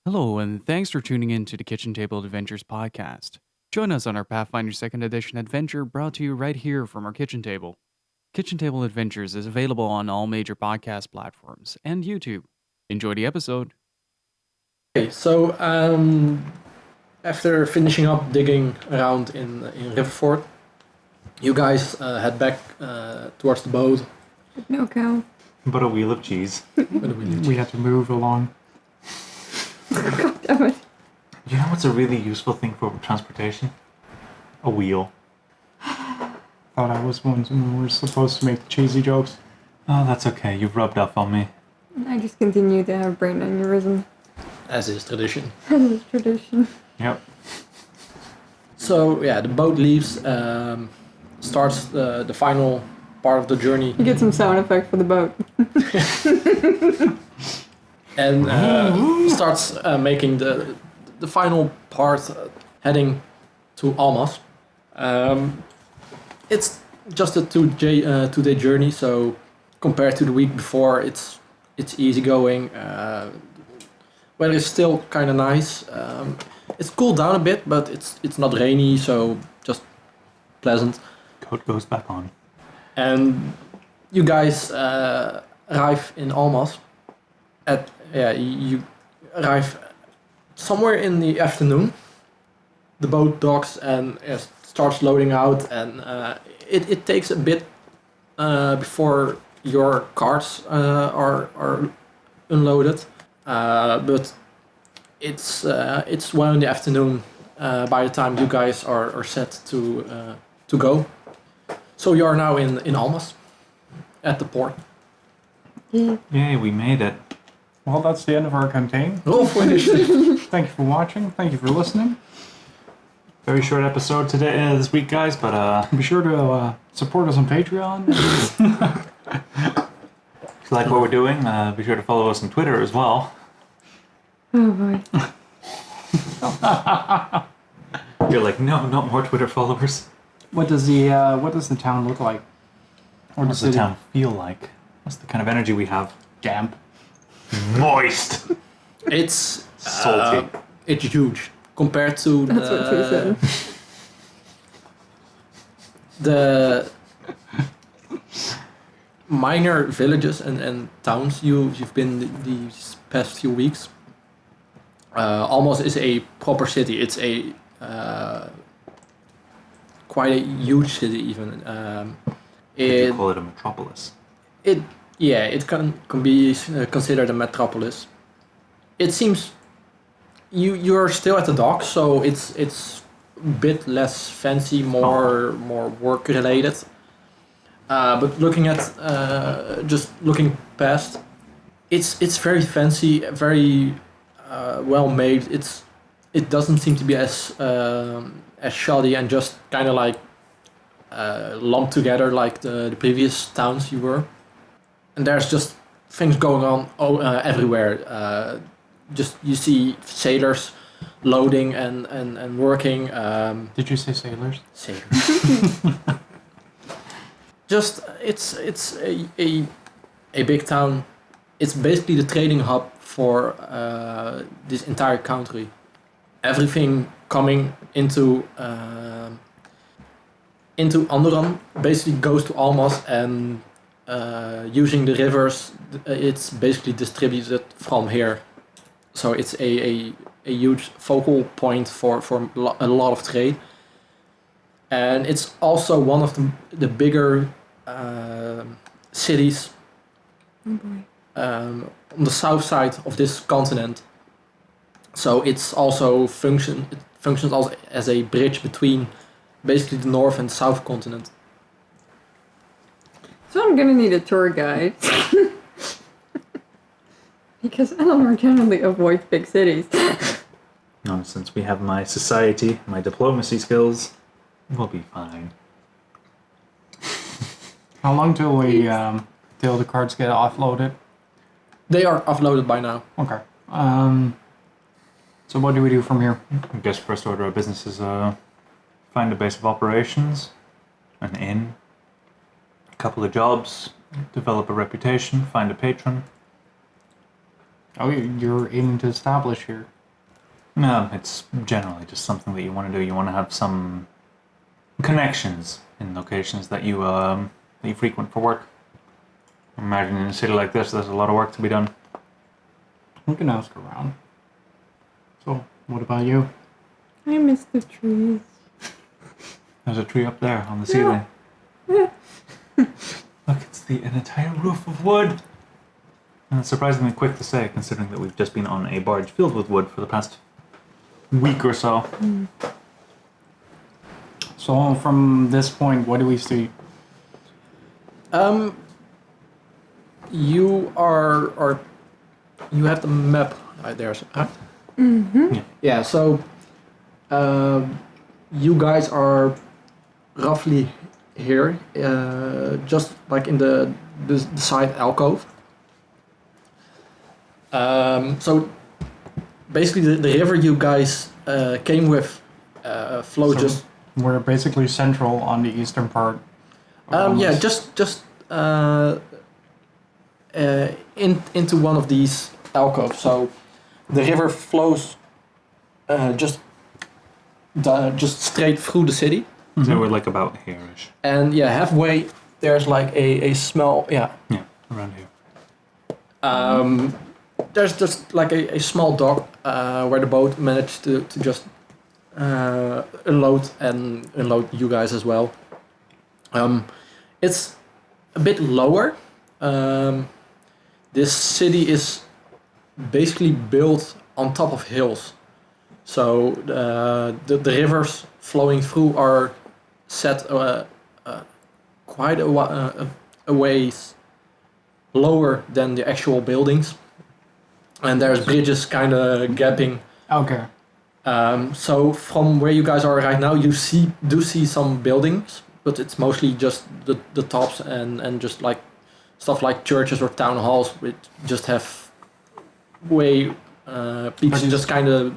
Hello, and thanks for tuning in to the Kitchen Table Adventures podcast. Join us on our Pathfinder 2nd Edition adventure brought to you right here from our kitchen table. Kitchen Table Adventures is available on all major podcast platforms and YouTube. Enjoy the episode. Okay, so after finishing up digging around in Riverford, you guys head back towards the boat. No cow. But a wheel of cheese. We had to move along. God damn it. You know what's a really useful thing for transportation? A wheel. Thought I was one when we were supposed to make the cheesy jokes. Oh, that's okay. You've rubbed off on me. I just continue to have brain aneurysm. As is tradition. As tradition. Yep. So yeah, the boat leaves, starts the final part of the journey, You get some sound effect for the boat. and starts making the final part, heading to Almas. It's just a two-day journey, so compared to the week before, it's easygoing. Weather is still kind of nice. It's cooled down a bit, but it's not rainy, so just pleasant. Coat goes back on. And you guys arrive in Almas. You arrive somewhere in the afternoon. The boat docks and starts loading out, and it takes a bit before your carts are unloaded. But it's well in the afternoon by the time you guys are set to go. So you are now in Almas, at the port. Yeah. Yay, we made it. Well, that's the end of our campaign. Roll for initiative. Thank you for watching. Thank you for listening. Very short episode today, this week, guys, but Be sure to support us on Patreon. if you like what we're doing, be sure to follow us on Twitter as well. Oh boy. You're like, no, not more Twitter followers. What does the town look like? Or What does the town feel like? What's the kind of energy we have? Damp. Moist. It's Salty. it's huge compared to That's what she said. the minor villages and towns you've been these past few weeks. Almost is a proper city. It's a quite a huge city even. Would you call it a metropolis? It can be considered a metropolis. It seems you're still at the dock, so it's a bit less fancy, more work related. But looking at just looking past, it's very fancy, very well made. It doesn't seem to be as shoddy and just kind of like lumped together like the previous towns you were. And there's just things going on everywhere. Just you see sailors loading and working. Did you say sailors? Sailors. Just it's a big town. It's basically the trading hub for this entire country. Everything coming into Onderan basically goes to Almas, and using the rivers, it's basically distributed from here. So it's a huge focal point for a lot of trade. And it's also one of the bigger cities Oh boy. on the south side of this continent. So it's also functions also as a bridge between basically the north and south continent. So I'm gonna need a tour guide. Because Eleanor generally avoids big cities. Since we have my society, my diplomacy skills, we'll be fine. How long till till the cards get offloaded? They are offloaded by now. Okay. So what do we do from here? I guess first order of business is find a base of operations, an inn, a couple of jobs, develop a reputation, find a patron, Oh, you're aiming to establish here. No, it's generally just something that you want to do. You want to have some connections in locations that you frequent for work. Imagine in a city like this, there's a lot of work to be done. We can ask around. So, what about you? I miss the trees. There's a tree up there on the ceiling. Yeah. Look, it's an entire roof of wood. And it's surprisingly quick to say, considering that we've just been on a barge filled with wood for the past week or so. So, from this point, what do we see? You you have the map right there. Huh? Yeah. So, you guys are roughly here, just like in the side alcove. So, basically, the river you guys came with flows So just. We're basically central on the eastern part. of Yeah, Almas. just into one of these alcoves. So the river flows just straight through the city, So we're like about here-ish. and yeah, halfway there's like a small Yeah, around here. there's just like a small dock where the boat managed to just unload you guys as well. It's a bit lower. This city is basically built on top of hills, so the rivers flowing through are set quite a ways lower than the actual buildings, and there's bridges kind of gapping. Okay. So from where you guys are right now, you do see some buildings, but it's mostly just the tops and just like stuff like churches or town halls, which just have way peaks just kind of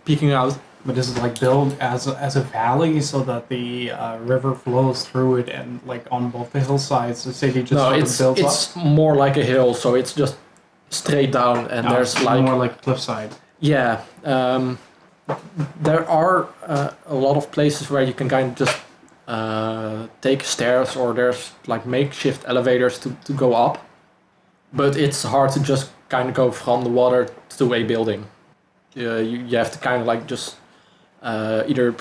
peeking out. But this is like built as a valley so that the river flows through it, and like on both the hillsides, the city just No, sort of it's builds up. it's more like a hill, so it's just straight down, and No, there's it's like more like cliffside. yeah. There are a lot of places where you can kind of just take stairs, or there's like makeshift elevators to go up, but it's hard to just kind of go from the water to a building. You have to kind of like just either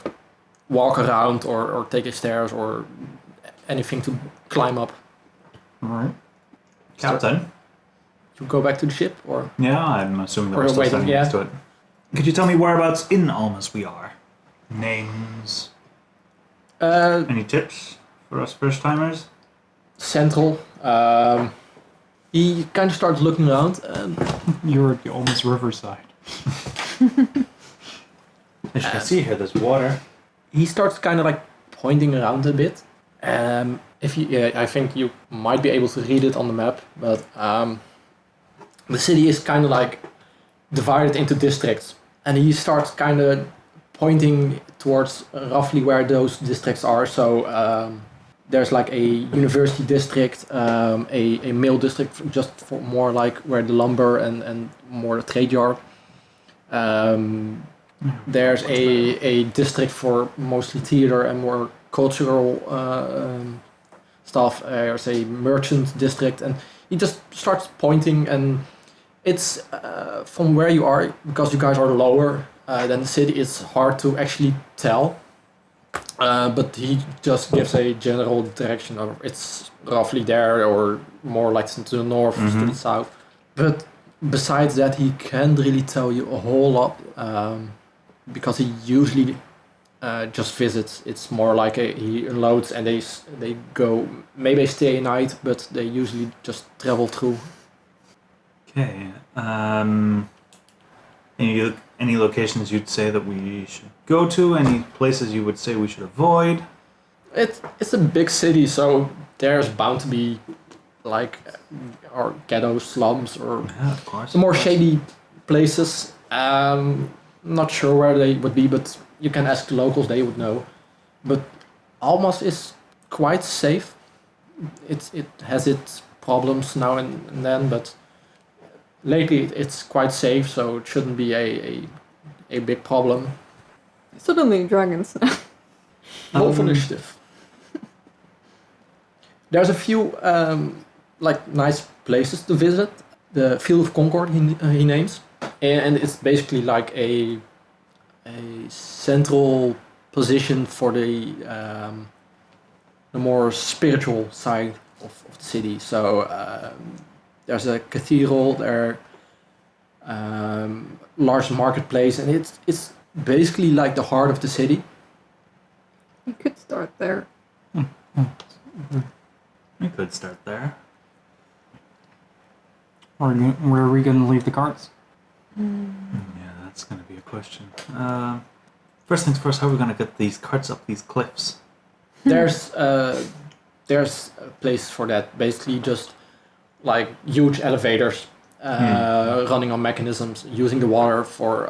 walk around or take a stairs or anything to climb up. All right. Captain? You go back to the ship, or Yeah, I'm assuming that Or we're still waiting, standing yeah. next to it. Could you tell me whereabouts in Almas we are? Names? Any tips for us first-timers? central. He kind of starts looking around, and You're at the almost riverside. As you can see here, there's water. he starts kind of like pointing around a bit. If you, I think you might be able to read it on the map, but the city is kind of like divided into districts, and he starts kind of pointing towards roughly where those districts are. So there's like a university district, a mill district, just for more like where the lumber and more the trade yard. There's a district for mostly theater and more cultural stuff. There's a merchant district, and he just starts pointing, and it's from where you are, because you guys are lower than the city, it's hard to actually tell. But he just gives a general direction of it's roughly there, or more like to the north, to the south. But besides that, he can't really tell you a whole lot, because he usually just visits. It's more like he unloads and they go, maybe they stay a night, but they usually just travel through. Okay. Any locations you'd say that we should go to? Any places you would say we should avoid? It's a big city, so there's bound to be like or ghetto slums or Yeah, of course. the more shady places. Not sure where they would be, but you can ask the locals; they would know. But Almas is quite safe. It has its problems now and then, but lately it's quite safe, so it shouldn't be a big problem. Suddenly dragons now. Roll for initiative. There's a few nice places to visit. The Field of Concord he names, and it's basically like a central position for the more spiritual side of the city. So there's a cathedral there, large marketplace, and it's basically like the heart of the city. You could start there. We could start there. Where are we going to leave the carts? Yeah, that's going to be a question. First things first, how are we going to get these carts up these cliffs? There's a place for that. Basically, just like huge elevators running on mechanisms, using the water for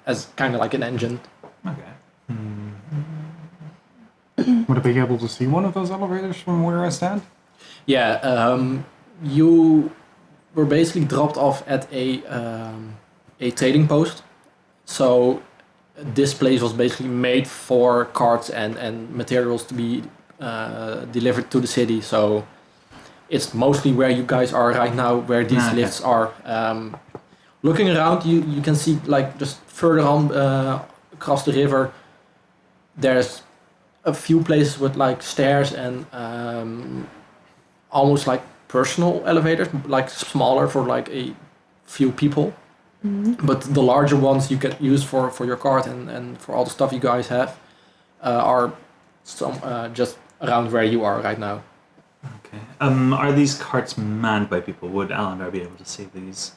as kind of like an engine. Okay. Would I be able to see one of those elevators from where I stand? Yeah, you were basically dropped off at a trading post. So this place was basically made for carts and materials to be delivered to the city. So it's mostly where you guys are right now, where these lifts are. Looking around, you can see like just further on across the river, there's a few places with like stairs and almost like personal elevators, like smaller for like a few people. But the larger ones you can use for your cart and for all the stuff you guys have are some just around where you are right now. Okay. Are these carts manned by people? Would Alendar be able to see these?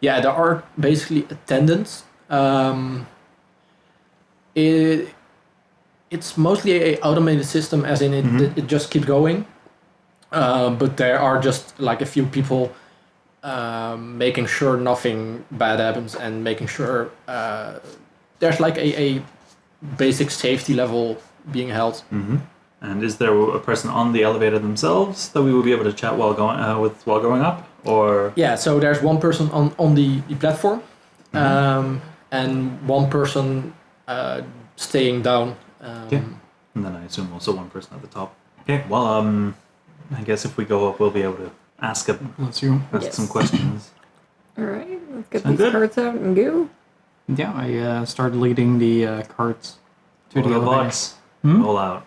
Yeah, there are basically attendants. It's mostly a automated system, as in it just keeps going. But there are just like a few people making sure nothing bad happens and making sure there's like a basic safety level being held. And is there a person on the elevator themselves that we would be able to chat while going up, or? Yeah, so there's one person on the platform, and one person staying down. And then I assume also one person at the top. Okay, well, I guess if we go up, we'll be able to ask some questions. Alright, let's get Sound these good? carts out and go. Yeah, I started leading the carts to the elevator. Robots, roll out.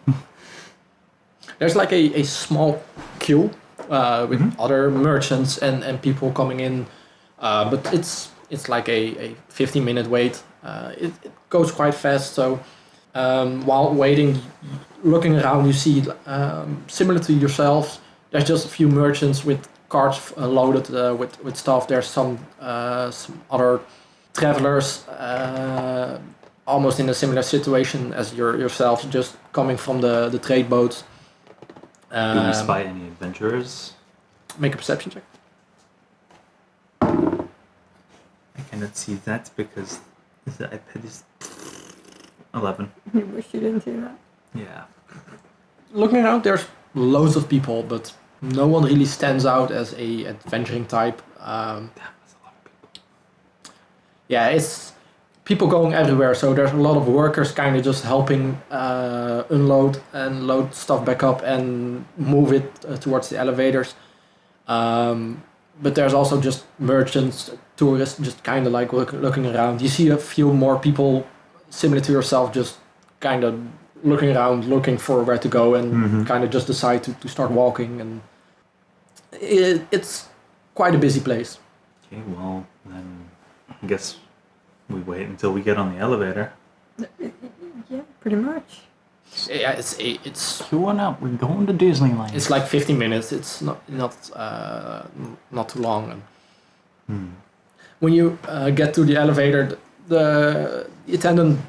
There's like a small queue with other merchants and people coming in, but it's like a 15-minute wait. It goes quite fast, so while waiting, looking around, you see similar to yourselves, there's just a few merchants with carts loaded with stuff. There's some other travelers almost in a similar situation as yourselves, just coming from the trade boats. Do we spy any adventurers? Make a perception check. I cannot see that because the iPad is 11. You wish you didn't see that. Yeah. Looking around, there's loads of people, but no one really stands out as a adventuring type. Damn, that's a lot of people. Yeah, it's people going everywhere, so there's a lot of workers kind of just helping unload and load stuff back up and move it towards the elevators. But there's also just merchants, tourists, just kind of like looking around. You see a few more people similar to yourself, just kind of looking around, looking for where to go, and kind of just decide to start walking. And it's quite a busy place. Okay, well, then I guess we wait until we get on the elevator. Yeah, pretty much. Yeah, it's Queuing up, we're going to Disneyland. it's like 15 minutes. It's not too long. And when you get to the elevator, the attendant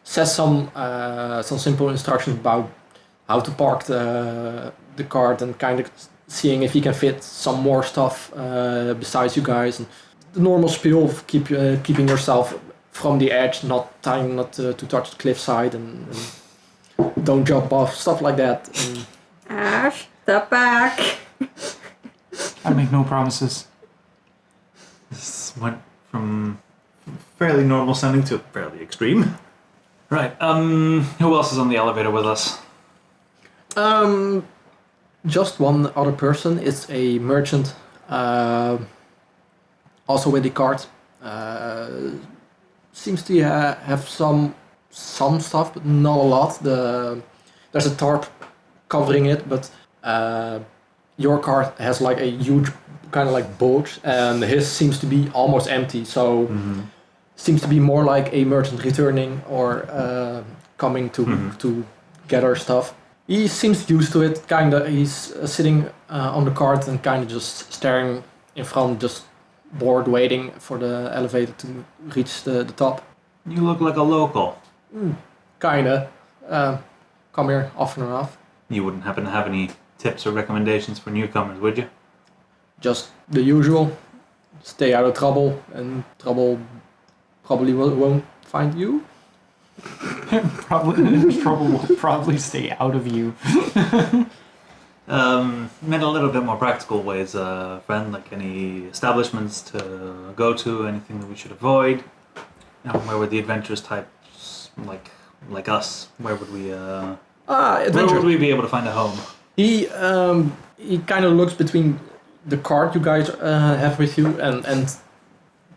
says some simple instructions about how to park the cart and kind of seeing if he can fit some more stuff besides you guys. And the normal spiel of keeping yourself from the edge, trying not to touch the cliffside and don't jump off, stuff like that. And Ash, step back. I make no promises. This went from fairly normal sounding to fairly extreme. Right. Who else is on the elevator with us? Just one other person. It's a merchant, also with a cart. Seems to have some stuff, but not a lot. There's a tarp covering it, but your cart has like a huge kind of like boat, and his seems to be almost empty. So seems to be more like a merchant returning or coming to gather stuff. He seems used to it. Kinda, he's sitting on the cart and kind of just staring in front, just bored, waiting for the elevator to reach the top. You look like a local. Kinda. Come here often enough. You wouldn't happen to have any tips or recommendations for newcomers, would you? Just the usual. Stay out of trouble, and trouble probably won't find you. Trouble will probably stay out of you. Meant a little bit more practical ways, friend, like any establishments to go to, anything that we should avoid. Where would the adventurous types like us? Where would we be able to find a home? He kind of looks between the card you guys have with you and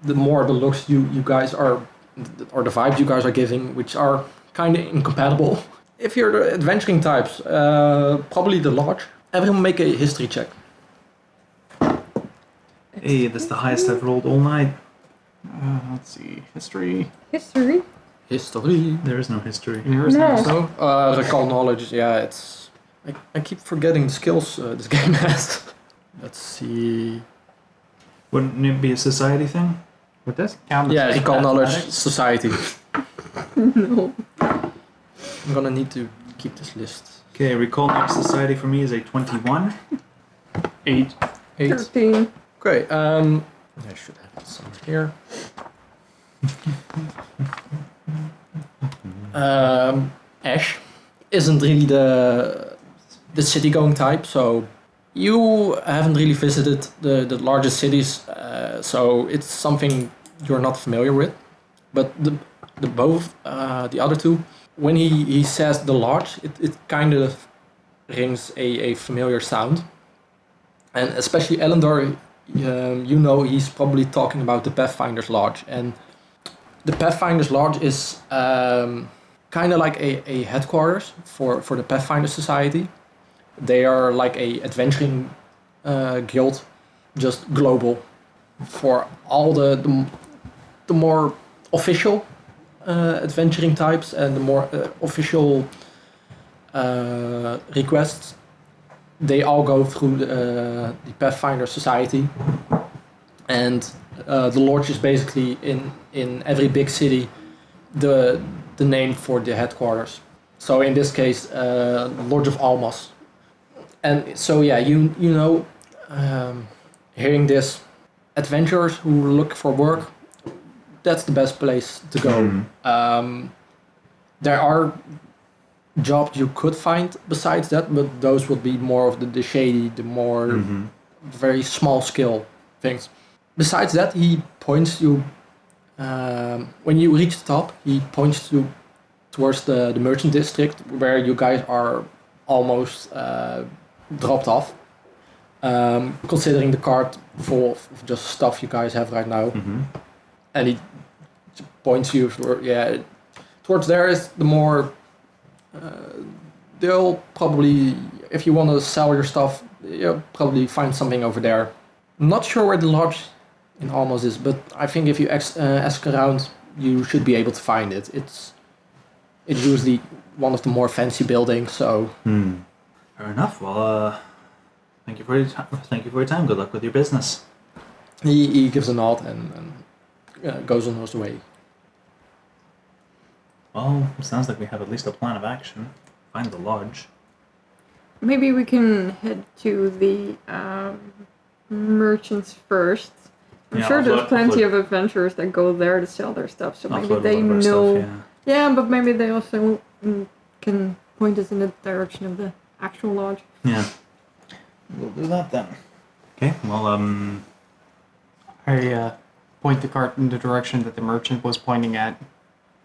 the more the looks you guys are, or the vibes you guys are giving, which are kind of incompatible. If you're the adventuring types, probably the lodge. Everyone make a history check. Hey, that's the highest I've rolled all night. Let's see. History. History? History. There is no history. Here's No. So, recall knowledge, yeah, it's... I keep forgetting the skills this game has. Let's see... Wouldn't it be a society thing? Would this count? Yeah, as recall knowledge, athletics? society. No. I'm gonna need to keep this list. Okay, recall knowledge society for me is a 21. 8. 13. Okay, I should have it somewhere here. Ash isn't really the city-going type, so you haven't really visited the largest cities, so it's something you're not familiar with. But the other two, when he says the lodge, it kind of rings a familiar sound, and especially Alendar, you know he's probably talking about the Pathfinder's Lodge, and the Pathfinder's Lodge is kind of like a headquarters for the Pathfinder Society. They are like a adventuring guild, just global, for all the more official adventuring types and the more official requests. They all go through the Pathfinder Society, and the lodge is basically in every big city the name for the headquarters. So in this case, Lodge of Almas. And so yeah, you know, hearing this, adventurers who look for work, that's the best place to go. There are jobs you could find besides that, but those would be more of the shady, the more very small scale things. Besides that, he points you, when you reach the top, he points you towards the merchant district where you guys are almost dropped off. Considering the cart full of just stuff you guys have right now. And he points you towards there is the more they'll probably, if you want to sell your stuff, you'll probably find something over there. I'm not sure where the lodge in Almas is, but I think if you ask around, you should be able to find it. It's usually one of the more fancy buildings, so... Fair enough. Well, thank you for your time. Good luck with your business. He gives a nod and goes on his way. Well, it sounds like we have at least a plan of action. Find the lodge. Maybe we can head to the merchants first. I'm Yeah, sure I'll there's float- plenty I'll of adventurers that go there to sell their stuff, so I'll maybe float they one of our know. stuff, Yeah, but maybe they also can point us in the direction of the actual lodge. Yeah. We'll do that then. Okay. Well, point the cart in the direction that the merchant was pointing at,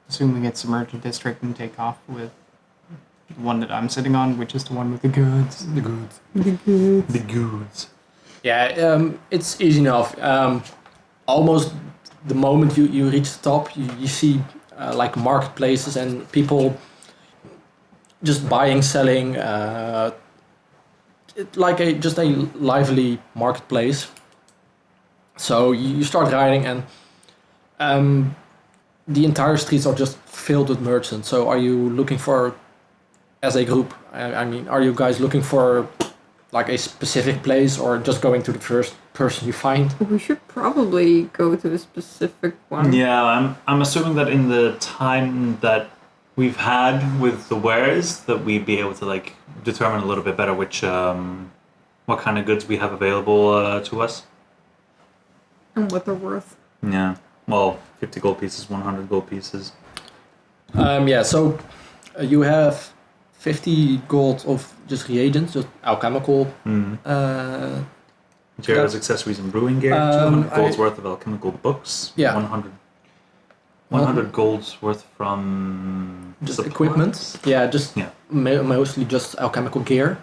assuming it's the merchant district, and take off with the one that I'm sitting on, which is the one with the goods. The goods. The goods. Yeah, it's easy enough. Almost the moment you reach the top, you see like marketplaces and people just buying, selling. Just a lively marketplace. So you start riding, and the entire streets are just filled with merchants. So are you looking for, as a group? I mean, are you guys looking for like a specific place, or just going to the first person you find? We should probably go to a specific one. Yeah, I'm assuming that in the time that we've had with the wares, that we'd be able to like determine a little bit better which what kind of goods we have available to us. And what they're worth. Yeah. Well, 50 gold pieces, 100 gold pieces. So you have 50 gold of just reagents, just alchemical. Materials, accessories, and brewing gear. 200 gold's worth of alchemical books. Yeah. 100 gold's worth from just supplies. equipment. Yeah, just mostly just alchemical gear,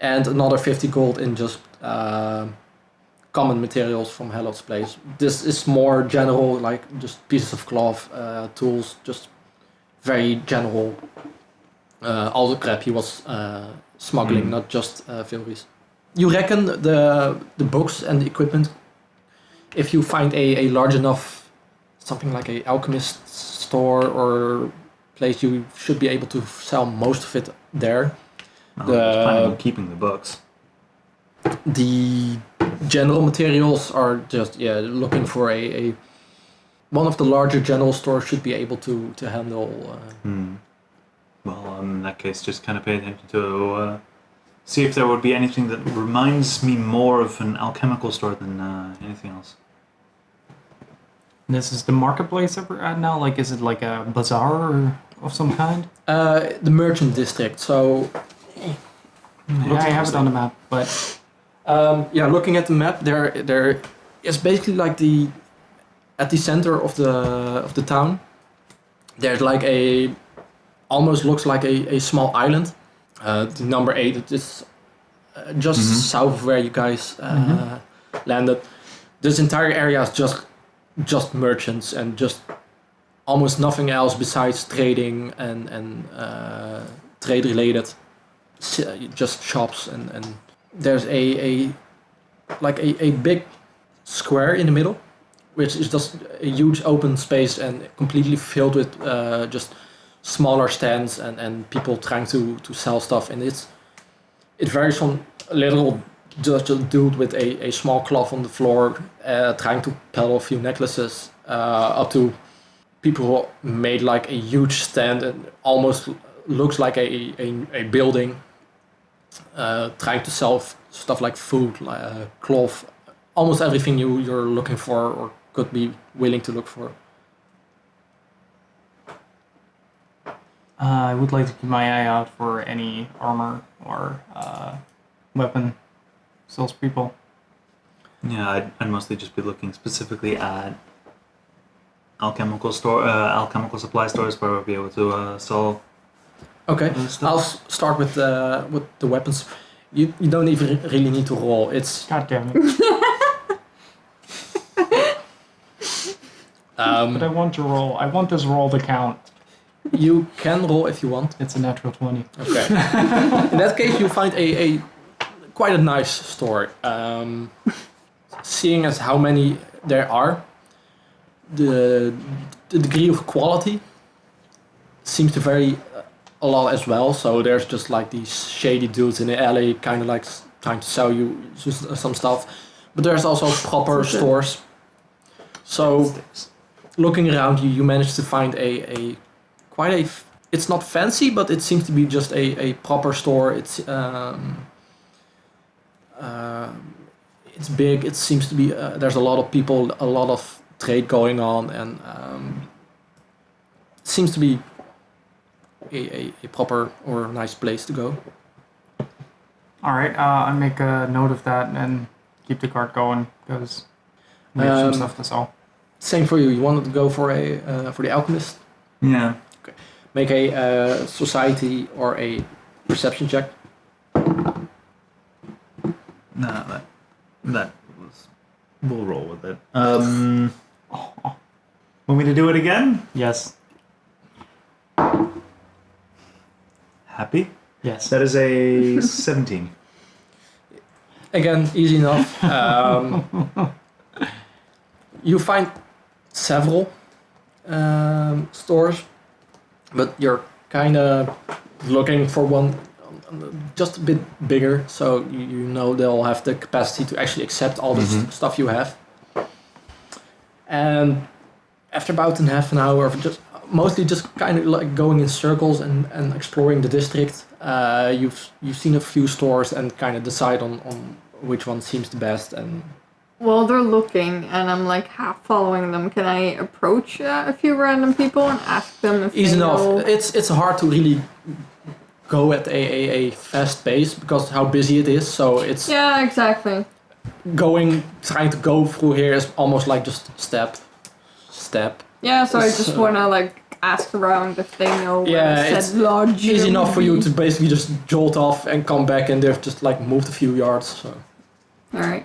and another 50 gold in just common materials from Helot's place. This is more general, like just pieces of cloth, tools, just very general. All the crap he was smuggling, not just Vilries. You reckon the books and the equipment, if you find a large enough, something like a alchemist store or place, you should be able to sell most of it there. I was planning on keeping the books. The general materials are just looking for a one of the larger general stores should be able to handle. Well, in that case, just kind of pay attention to see if there would be anything that reminds me more of an alchemical store than anything else. This is the marketplace that we're at now? Like, is it like a bazaar of some kind? The merchant district. So Yeah, I have it on the map, but looking at the map, there is basically like at the center of the town. There's like almost looks like a small island. The number 8, it is just south of where you guys landed. This entire area is just merchants and just almost nothing else besides trading and trade related. Just shops and there's a big square in the middle, which is just a huge open space and completely filled with just smaller stands and people trying to sell stuff, and it varies from a little just a dude with a small cloth on the floor trying to peddle a few necklaces up to people who made like a huge stand and almost looks like a building trying to sell stuff like food, cloth, almost everything you're looking for or could be willing to look for. I would like to keep my eye out for any armor or weapon salespeople. Yeah, I'd mostly just be looking specifically at alchemical supply stores where we'll be able to sell. Okay, I'll start with the weapons. You don't even really need to roll. It's God damn it. But I want to roll. I want this roll to count. You can roll if you want. It's a natural 20. Okay. In that case, you find a quite a nice store. Seeing as how many there are, the degree of quality seems to vary a lot as well. So there's just like these shady dudes in the alley, kind of like trying to sell you just some stuff. But there's also proper stores. So looking around you manage to find it's not fancy, but it seems to be just a proper store. It's big. It seems to be there's a lot of people, a lot of trade going on, and it seems to be a proper or nice place to go. All right, I make a note of that and keep the cart going because we have some stuff to sell. Same for you. You wanted to go for the alchemist. Yeah. Make a society or a perception check. No, that was. We'll roll with it. Want me to do it again? Yes. Happy? Yes. That is a 17. Again, easy enough. You find several stores, but you're kind of looking for one just a bit bigger, so you know they'll have the capacity to actually accept all the stuff you have. And after about half an hour of mostly just kind of like going in circles and exploring the district, you've seen a few stores and kind of decide on which one seems the best. And While they're looking and I'm like half following them, can I approach a few random people and ask them if easy they enough. know? It's hard to really go at a fast pace because how busy it is. So it's Yeah, exactly. trying to go through here is almost like just step. Yeah, so I just So- want to like ask around if they know Yeah, where it's said lodge. Easy enough for you would to be. basically just jolt off and come back, and they've just like moved a few yards. So All right.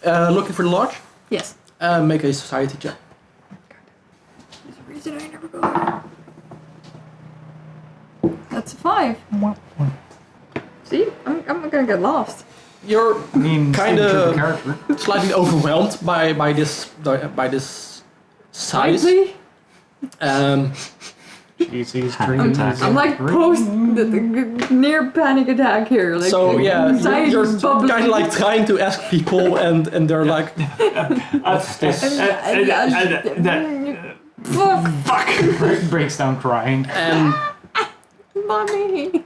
looking for the lodge. Yes. Make a society check. There's a reason I never go there. That's a 5. See, I'm gonna get lost. You're I mean, Kinda- stay true to character. slightly overwhelmed by this size. Slightly. Jeez, he's I'm drinking. I'm like post the near panic attack here. Like, So yeah, anxiety you're bubbling. kind of like trying to ask people, and they're like, "What's this?" Fuck, breaks down crying. And mommy.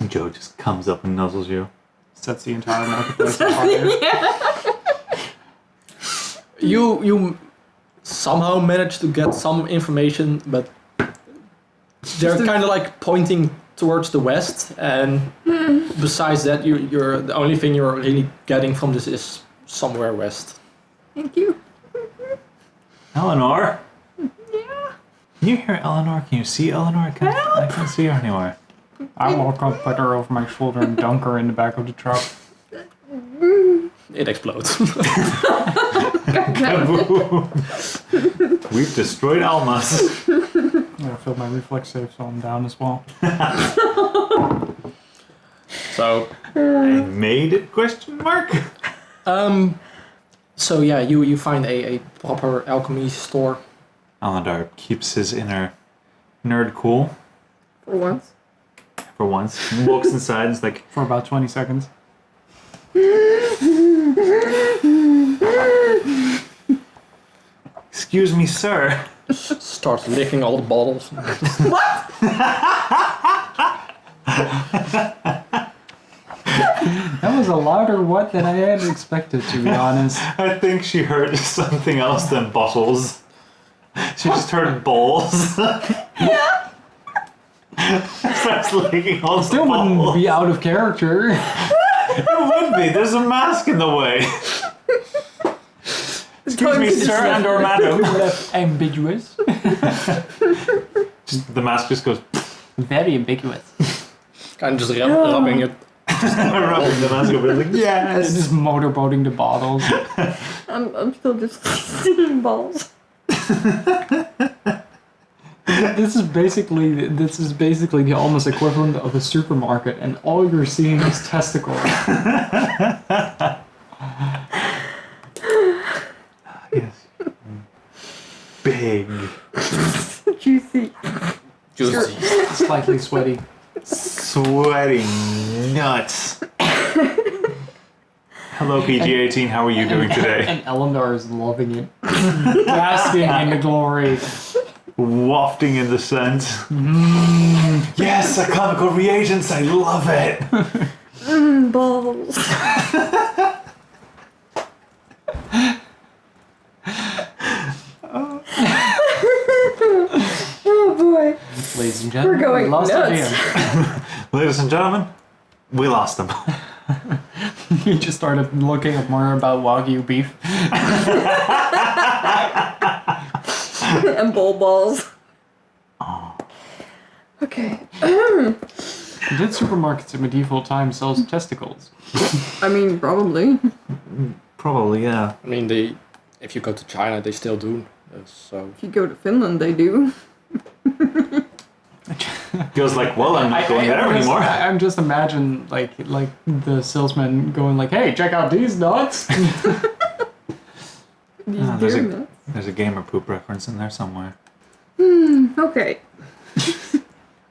Joe just comes up and nuzzles you. Sets the entire marketplace on fire. you somehow manage to get some information, but they're kind of like pointing towards the west, and besides that, you're the only thing you're really getting from this is somewhere west. Thank you. Eleanor? Yeah. Can you hear Eleanor? Can you see Eleanor? I can't see her anywhere. I walk up, put her over my shoulder, and dunk her in the back of the truck. It explodes. We've destroyed Almas. I'm gonna fill my reflex save so I'm down as well. So I made it? Question mark. so yeah, you find a proper alchemy store. Alendar keeps his inner nerd cool For once. for once. He walks inside and is like, For about 20 seconds. "Excuse me, sir." Starts licking all the bottles. That was a louder what than I had expected, to be honest. I think she heard something else than bottles. She just heard bowls. Yeah. Starts licking all the Still bottles. wouldn't be out of character. It would be. There's a mask in the way. Excuse me, sir and or madam. Ambiguous. The mask just goes Very ambiguous. Kind of just rubbing it. rubbing the mask over. Like, It's yes. just motorboating the bottles. I'm still just seeing balls. This is basically the almost equivalent of a supermarket, and all you're seeing is testicles. Yes. Big. Juicy. Juicy. Slightly sweaty. Sweaty nuts. Hello, PG-18. How are you doing today? And Elendar is loving it. Basking in the glory. Wafting in the scent. Yes, alchemical reagents. I love it. Balls. Oh boy. Ladies and gentlemen, We're going we lost our nuts. DM. Ladies and gentlemen, we lost them. He just started looking up more about Wagyu beef. And bowl balls. Oh. Okay. Did supermarkets in medieval times sell testicles? I mean, probably. Probably, yeah. I mean, if you go to China, they still do. So If you go to Finland, they do. Feels like, well, I'm not going there anymore. I'm just imagine like the salesman going like, "Hey, check out these nuts." These there's deer a- nuts. There's a gamer poop reference in there somewhere. Okay.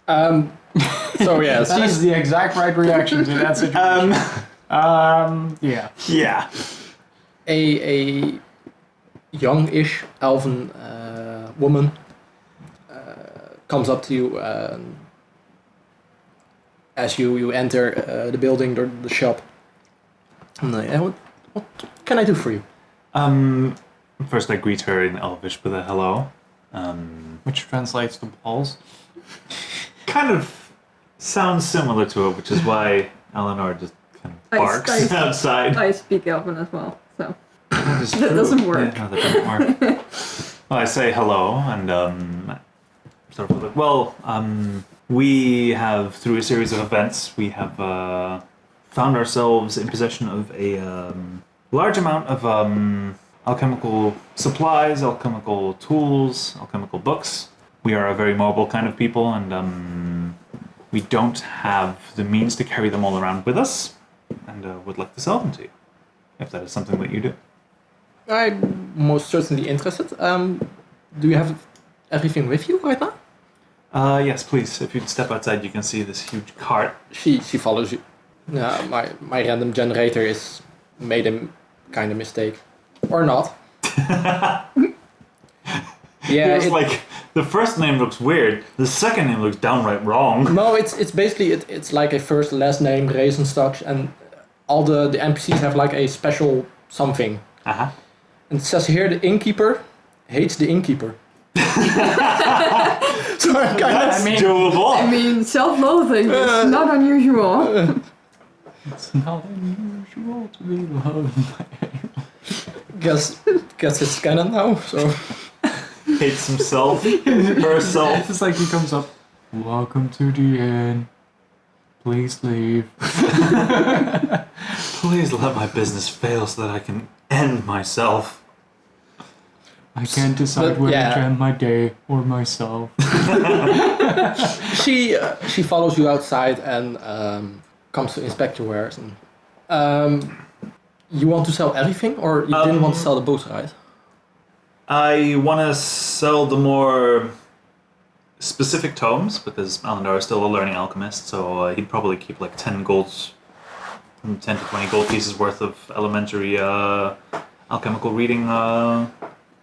so yeah, That is the exact right reaction to that situation. Yeah. Yeah. a youngish elven woman comes up to you as you enter the building, the shop. And what can I do for you? First I greet her in Elvish with a hello. Which translates to balls. Kind of sounds similar to it, which is why Aelinor just kind of barks outside. I speak Elven as well, so That is that true. doesn't work. Yeah, no, that doesn't work. Well, I say hello, and sort of like, well, we have, through a series of events, we have found ourselves in possession of a large amount of alchemical supplies, alchemical tools, alchemical books. We are a very mobile kind of people, and we don't have the means to carry them all around with us, and would like to sell them to you, if that is something that you do. I'm most certainly interested. Do you have everything with you right now? Yes, please. If you'd step outside, you can see this huge cart. She follows you. My random generator is made a kind of mistake, or not. Yeah, It's like the first name looks weird. The second name looks downright wrong. no, it's basically it's like a first last name raisin such, and all the NPCs have like a special something. Uh-huh. And it says here the innkeeper hates the innkeeper. So I'm kind of. That's doable. I mean, self-loathing is not unusual. It's not unusual to be loved by anyone. guess it's canon now. So Hates himself, herself. It's like he comes up, "Welcome to the inn. Please leave." Please let my business fail so that I can end myself. I can't decide But, whether yeah. to end my day or myself. she follows you outside and comes to inspect your wares. And you want to sell everything, or you didn't want to sell the boat, right? I want to sell the more specific tomes because Alendar is still a learning alchemist, so he'd probably keep like 10 to 20 gold pieces worth of elementary alchemical reading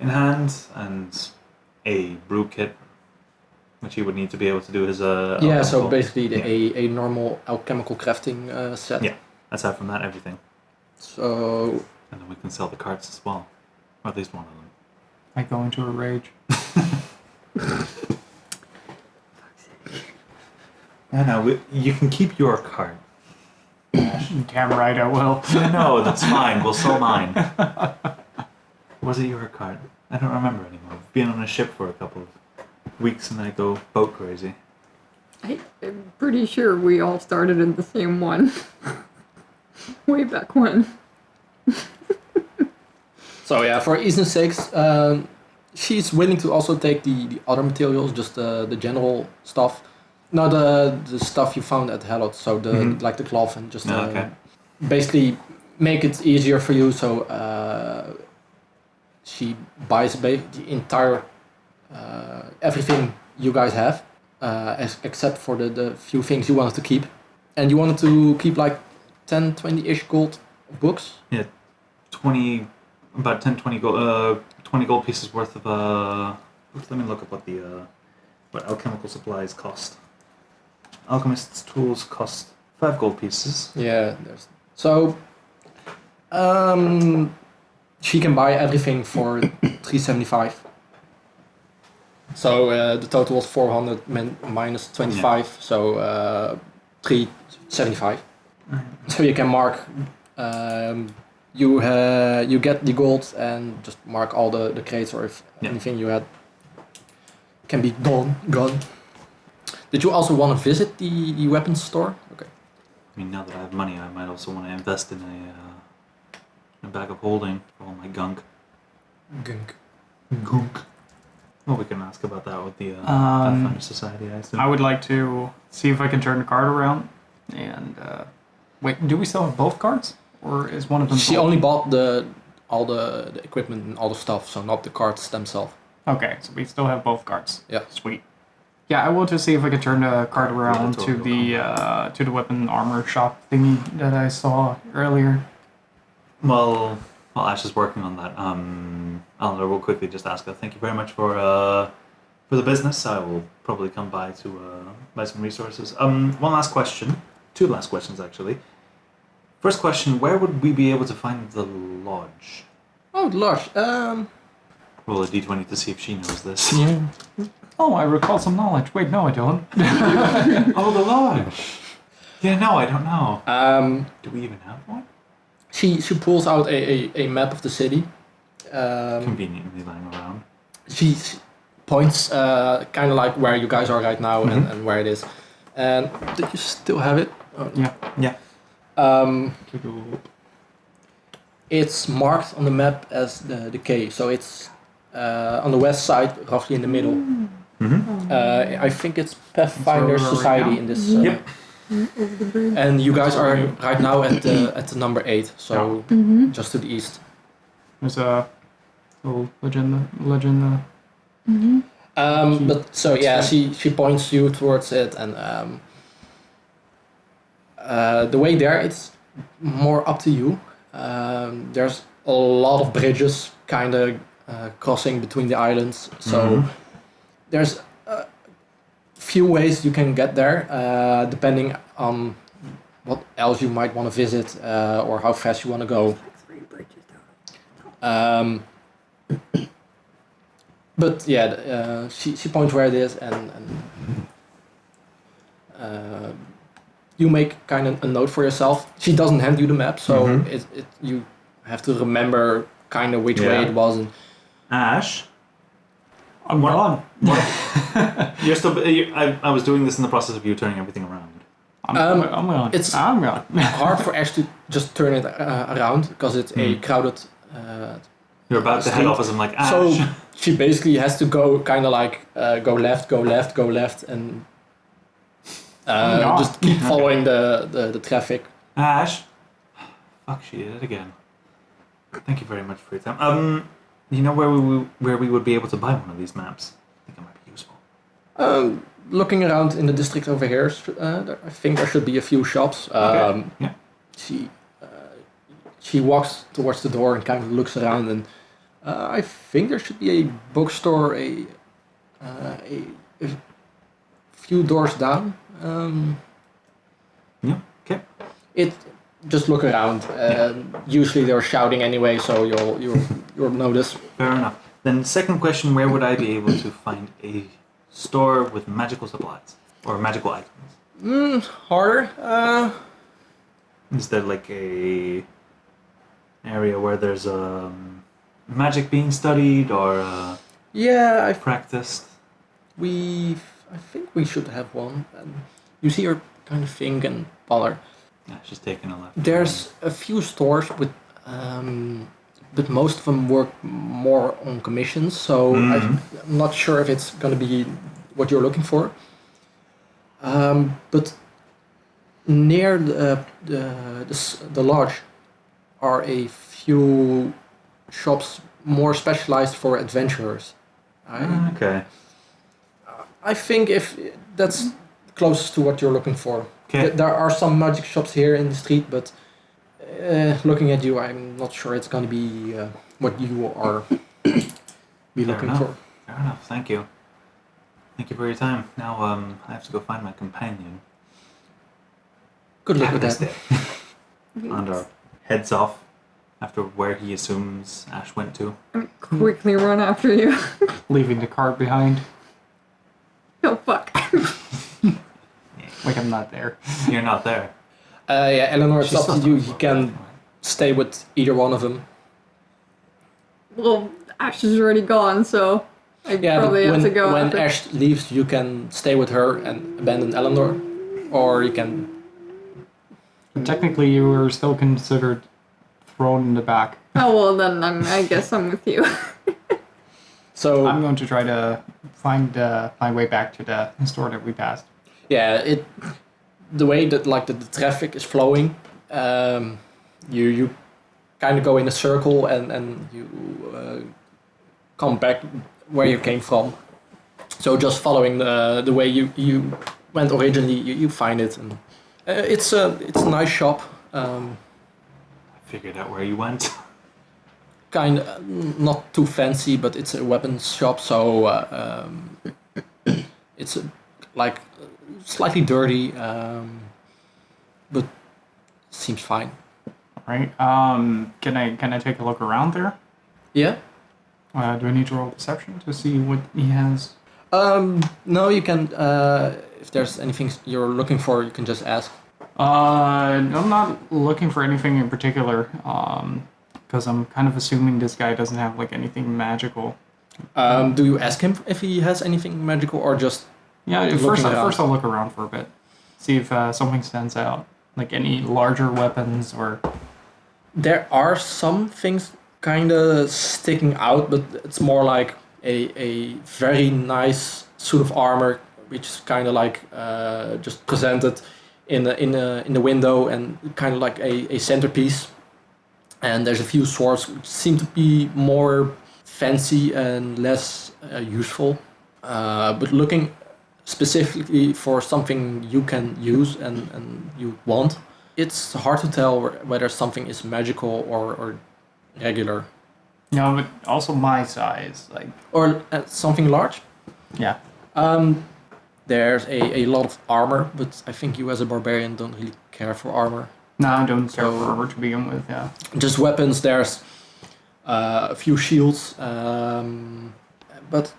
in hand, and a brew kit, which he would need to be able to do his Yeah, so alchemical- basically yeah. a normal alchemical crafting set. Yeah. Aside from that, everything. So And then we can sell the carts as well. Or at least one of them. I go into a rage. No, you can keep your cart. Damn right I will. No, that's fine. We'll sell mine. Was it your cart? I don't remember anymore. I've been on a ship for a couple of weeks and I go boat crazy. I'm pretty sure we all started in the same one. Way back when. So yeah, for Ethan's sakes, she's willing to also take the other materials, just the general stuff. Not the stuff you found at Hallowed, so like the cloth and just Okay. basically make it easier for you. So she buys the entire everything you guys have, except for the few things you wanted to keep, and you wanted to keep like 10, 20-ish gold books. Yeah, 20, about 10, 20 gold, 20 gold pieces worth of, let me look up what alchemical supplies cost. Alchemist's tools cost 5 gold pieces. Yeah, so she can buy everything for 375. So the total was 400 minus 25, so 375. So you can mark you get the gold and just mark all the crates, or if anything you had can be gone. Did you also want to visit the weapons store? Okay. I mean, now that I have money, I might also want to invest in a bag of holding for all my gunk. Gunk. Well, we can ask about that with the Pathfinder Society, I assume. I would like to see if I can turn the card around. And wait, do we still have both cards, or is one of them? She only bought all the equipment and all the stuff, so not the cards themselves. Okay, so we still have both cards. Yeah. Sweet. Yeah, I want to see if I can turn the card around totally to the weapon armor shop thingy that I saw earlier. Well, while Ash is working on that, Alendar will quickly just ask her, thank you very much for the business. I will probably come by to buy some resources. One last question. 2 last questions, actually. First question, where would we be able to find the lodge? Oh, the lodge. Roll a d20 to see if she knows this. Yeah. Oh, I recall some knowledge. Wait, no, I don't. Oh, the lodge. Yeah, no, I don't know. Do we even have one? She pulls out a map of the city. Conveniently lying around. She points kind of like where you guys are right now and where it is. And did you still have it? Oh. Yeah. It's marked on the map as the K, so it's on the west side, roughly in the middle. I think it's Pathfinder Society in this. Yep. And you guys are right now at the number 8, so just to the east. There's a little legend. But so yeah, she points you towards it, and the way there, it's more up to you. There's a lot of bridges kind of crossing between the islands, so there's a few ways you can get there, depending on what else you might want to visit or how fast you want to go. But yeah, she points where it is, and you make kind of a note for yourself. She doesn't hand you the map, so you have to remember kind of which way it was. And Ash, I'm on. you're still. I was doing this in the process of you turning everything around. I'm going. It's I'm going. hard for Ash to just turn it around because it's a crowded. You're about to head off as I'm like, Ash. So she basically has to go kind of like go left, and just keep following the traffic. Ash. Fuck, she did it again. Thank you very much for your time. You know where we would be able to buy one of these maps? I think it might be useful. Looking around in the district over here, I think there should be a few shops. Okay. Yeah. She walks towards the door and kind of looks around, and I think there should be a bookstore a few doors down. Yeah. Okay. Just look around. Usually they're shouting anyway, so you'll notice. Fair enough. Then second question, where would I be able to find a store with magical supplies or magical items? Harder. Is there like a area where there's magic being studied or Yeah, practiced? I think we should have one. You see her kind of think and bother. Yeah, she's taking a left. There's a few stores with, but most of them work more on commissions. So I'm not sure if it's going to be what you're looking for. But near the lodge are a few shops more specialized for adventurers. Okay. I think if that's closest to what you're looking for. Okay. There are some magic shops here in the street, but looking at you, I'm not sure it's going to be what you are looking for. Fair enough. Thank you. Thank you for your time. Now I have to go find my companion. Good luck with Have a that. nice day. Andar heads off after where he assumes Ash went to. Quickly run after you. Leaving the cart behind. Oh fuck. Like I'm not there. You're not there. Yeah, Aelinor, it's She's up to still you. talking You about can that. stay with either one of them. Well, Ash is already gone, so I Yeah, probably but have to go when after. Ash leaves, you can stay with her and abandon Aelinor, or you can. Technically, you were still considered thrown in the back. Oh well, then I guess I'm with you. So I'm going to try to find my way back to the store that we passed. yeah, the way that like the traffic is flowing, you kind of go in a circle and you come back where you came from. So just following the way you went originally, you find it, and it's a nice shop. Figured out where you went. Kind of not too fancy, but it's a weapons shop, so it's like slightly dirty, but seems fine. Right? Can I take a look around there? Yeah. Do I need to roll perception to see what he has? No, you can. If there's anything you're looking for, you can just ask. I'm not looking for anything in particular. Because I'm kind of assuming this guy doesn't have like anything magical. Do you ask him if he has anything magical, or just? Yeah, Looking around. first I'll look around for a bit, see if something stands out, like any larger weapons or. There are some things kind of sticking out, but it's more like a very nice suit of armor, which is kind of like just presented in the window, and kind of like a centerpiece. And there's a few swords which seem to be more fancy and less useful. But looking specifically for something you can use and you want, it's hard to tell whether something is magical or regular. No, but also my size, like. Or something large. Yeah. There's a lot of armor, but I think you as a barbarian don't really care for armor. No, I don't care So- for armor to begin with. Yeah. Just weapons, there's a few shields, but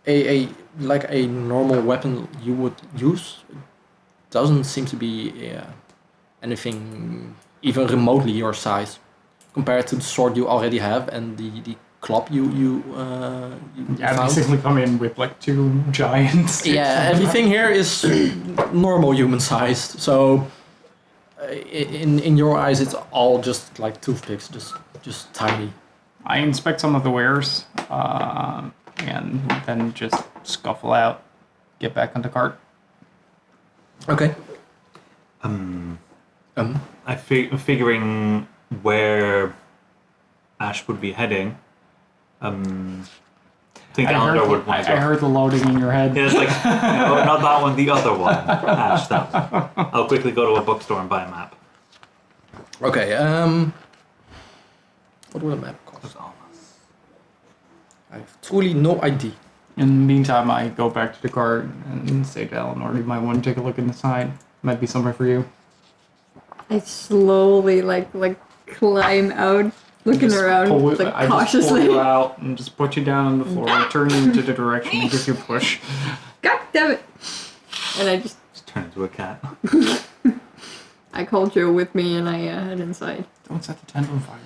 a like a normal weapon you would use doesn't seem to be anything even remotely your size compared to the sword you already have and the club you Yeah, found. basically come in with like two giant sticks. Yeah, everything here is normal human sized, so in your eyes it's all just like toothpicks, just tiny. I inspect some of the wares, and then just scuffle out, get back on the cart. Okay. Figuring where Ash would be heading. I think Alendar would want to I go. heard the loading in your head. Yeah, it's like, no, not that one, the other one. Ash, that one. I'll quickly go to a bookstore and buy a map. Okay, what would a map cost? There's Almas. I have truly no idea. In the meantime, I go back to the cart and say to Aelinor, you might want to take a look inside. Might be somewhere for you. I slowly like climb out, looking around I like just pull cautiously. you out and just put you down on the floor, turn you into the direction and give you a push. God damn it! And I just Just turn into a cat. I call Joe with me and I head inside. Don't set the tent on fire.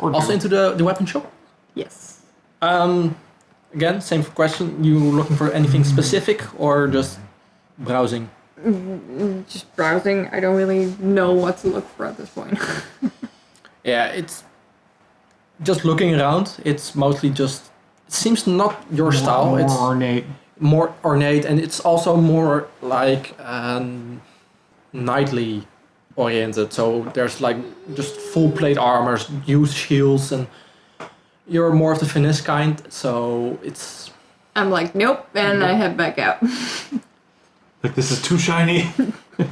Or Also do. into the weapon shop? Yes. Again, same question. You looking for anything specific or just browsing? Just browsing. I don't really know what to look for at this point. Yeah, it's just looking around. It's mostly just, it seems not your style. More It's ornate. more ornate, and it's also more like knightly oriented. So there's like just full plate armors, huge shields, and you're more of the finesse kind. So it's I'm like, nope, and I head back out. Like, this is too shiny.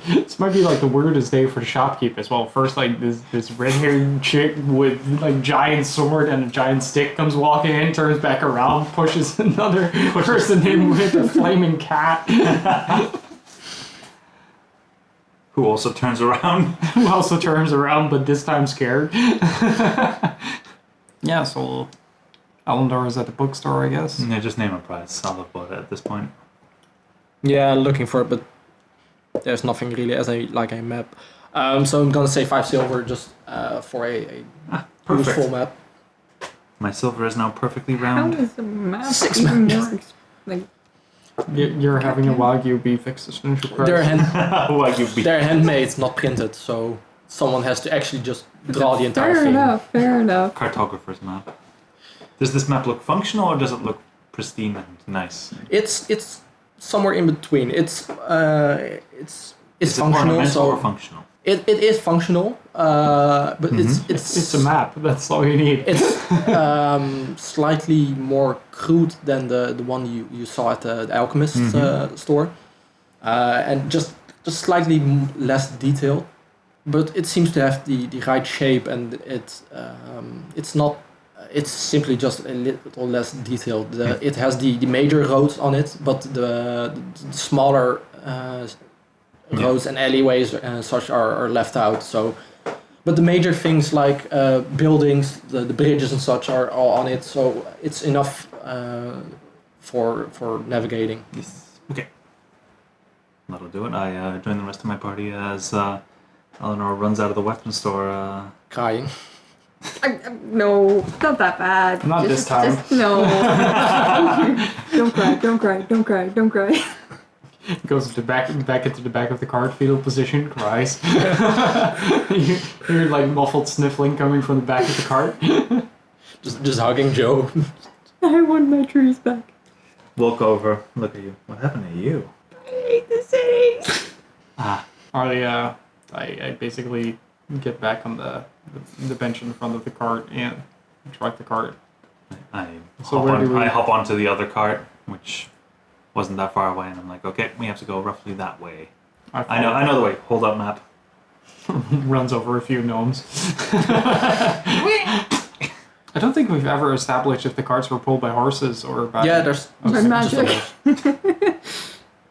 This might be like the weirdest day for the shopkeep as well. First, like this red-haired chick with like giant sword and a giant stick comes walking in, turns back around, pushes another person in with a flaming cat, Who also turns around. who also turns around, but this time scared. Yeah, so Alendar is at the bookstore, I guess. Yeah, just name a price. I'll have bought it at this point. yeah, looking for it, but there's nothing really as a map. So I'm gonna say 5 silver just for a Perfect. useful map. My silver is now perfectly How round. is the map 6 even maps. more like? You're having a Wagyu beef existential crisis. They're handmade, not printed, so someone has to actually just draw the entire Fair thing. enough. Fair enough. Cartographer's map. Does this map look functional or does it look pristine and nice? It's somewhere in between. It's Is it functional. ornamental So or functional? it is functional, but It's a map. That's all you need. It's slightly more crude than the one you saw at the Alchemist store, and just slightly less detailed. But it seems to have the right shape, and it's not. It's simply just a little less detailed. It has the major roads on it, but the smaller roads and alleyways and such are left out. So, but the major things like buildings, the bridges and such are all on it. So it's enough for navigating. Yes. Okay. That'll do it. I join the rest of my party as Aelinor runs out of the weapon store. Crying. No, not that bad. Not this time. No. Don't cry. Don't cry. Don't cry. Don't cry. Goes back into the back of the cart, fetal position, cries. you hear like muffled sniffling coming from the back of the cart. Just hugging Joe. I want my trees back. Walk over, look at you. What happened to you? I hate the city. I basically get back on the bench in front of the cart and drive the cart. I So where do we- hop onto the other cart, which wasn't that far away, and I'm like, okay, we have to go roughly that way. I know the way. Hold up map. Runs over a few gnomes. I don't think we've ever established if the carts were pulled by horses or by... Yeah, there's By just magic.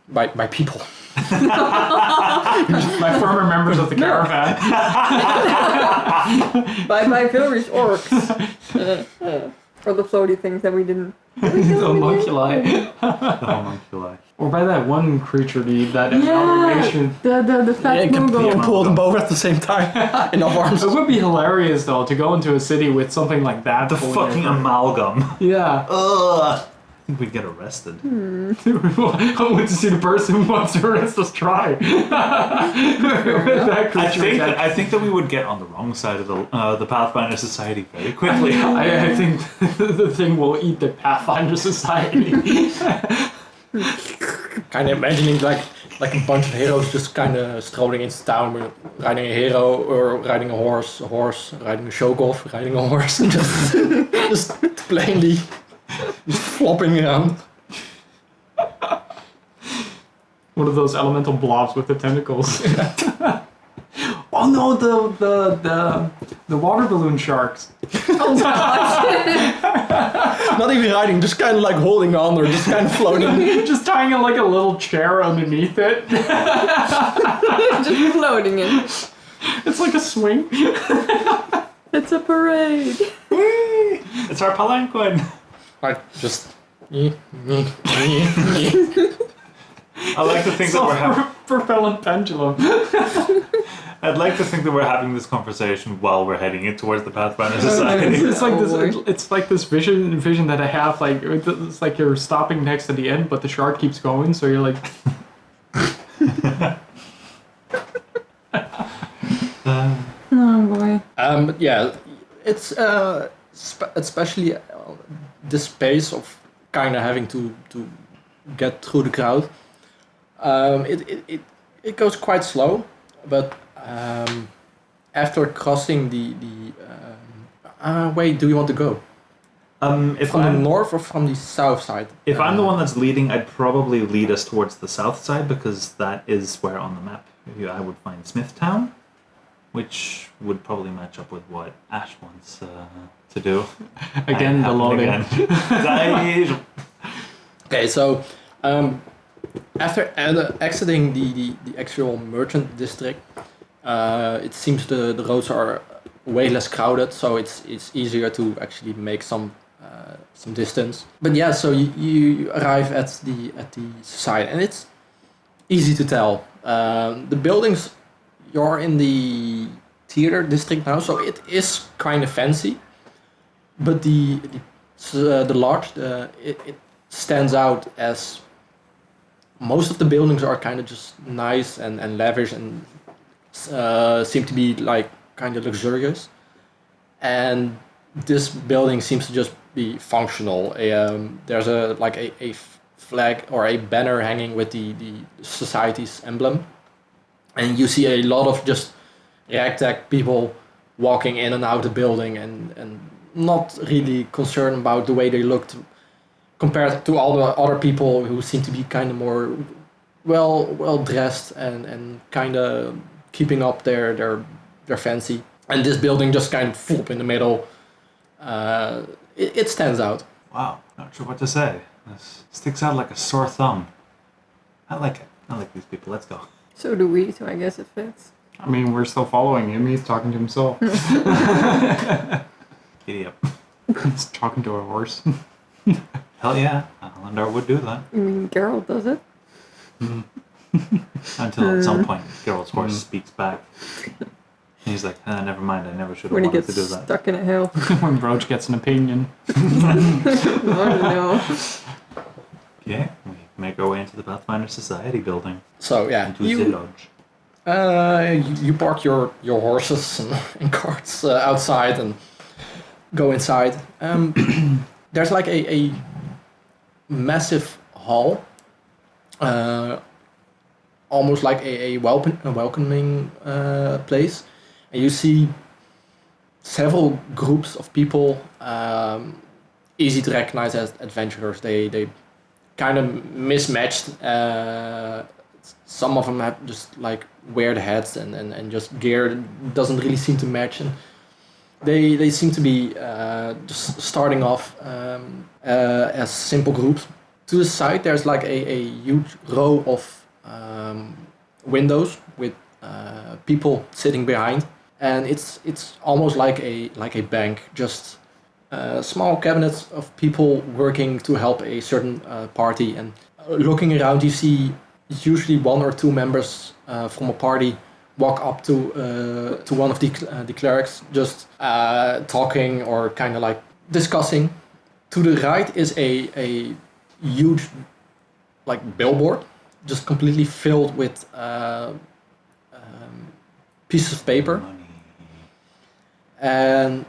by people. by former members of the caravan. By my village orcs. Or the floaty things that we didn't. The homunculi. The homunculi. Or by that one creature, that Yeah. amalgamation. The fat You can Moogle. pull them both at the same time. Enough arms. It would be hilarious though to go into a city with something like that. The pulling fucking over. amalgam. Yeah. Ugh. I think we'd get arrested. I went to see the person who wants to arrest us try. That creature I think that we would get on the wrong side of the Pathfinder Society very quickly. I think the thing will eat the Pathfinder Society. Kind of imagining like a bunch of heroes just kind of strolling into town, with riding a hero or riding a horse, riding a Shoggoth, riding a horse, and just plainly just flopping around. One of those elemental blobs with the tentacles. Oh no, the water balloon sharks. Oh gosh. Not even riding, just kind of like holding on or just kind of floating. Just tying in like a little chair underneath it. Just floating in. It's like a swing. It's a parade. It's our palanquin. Like just. I like to think that we're having. Propellant pendulum. I'd like to think that we're having this conversation while we're heading it towards the Pathfinder Society. It's like this. Probably. It's like this vision that I have. Like it's like you're stopping next to the end, but the shark keeps going. So you're like. Oh boy. But yeah, it's especially this pace of kind of having to get through the crowd. It goes quite slow, but after crossing the way do you want to go? If From the I'm north or from the south side? if I'm the one that's leading, I'd probably lead us towards the south side because that is where on the map I would find Smithtown, which would probably match up with what Ash wants to do. Again, the loading. Again. Okay, so after exiting the actual merchant district, it seems the roads are way less crowded, so it's easier to actually make some distance. But yeah, so you arrive at the society, and it's easy to tell. The buildings you're in the theater district now, so it is kind of fancy, but the lodge it stands out as most of the buildings are kind of just nice and lavish and seem to be like kind of luxurious, and this building seems to just be functional. There's a flag or a banner hanging with the society's emblem, and you see a lot of just ragtag people walking in and out the building and not really concerned about the way they looked compared to all the other people who seem to be kind of more well dressed and kind of keeping up their fancy. And this building just kind of floop in the middle. It stands out. Wow, not sure what to say. This sticks out like a sore thumb. I like it. I like these people. Let's go. So do we, so I guess it fits. I mean, we're still following him. He's talking to himself. Giddy up. He's talking to a horse. Hell yeah, Alendar would do that. I mean, Geralt does it. Until at some point, Geralt's horse speaks back. And he's like, never mind, I never should have When he wanted gets to do that. stuck in a hill. When Broach gets an opinion. Oh no. Okay, we make our way into the Pathfinder Society building. So yeah, Into the lodge. you park your horses and carts outside and go inside. There's like a massive hall, almost like a welcoming place, and you see several groups of people, easy to recognize as adventurers. They kind of mismatched. Some of them have just like weird hats and just gear that doesn't really seem to match. And they seem to be just starting off as simple groups. To the side, there's like a huge row of windows with people sitting behind, and it's almost like a bank, just small cabinets of people working to help a certain party. And looking around, you see usually one or two members from a party walk up to one of the clerics, just talking or kind of like discussing. To the right is a huge like billboard, just completely filled with pieces of paper, and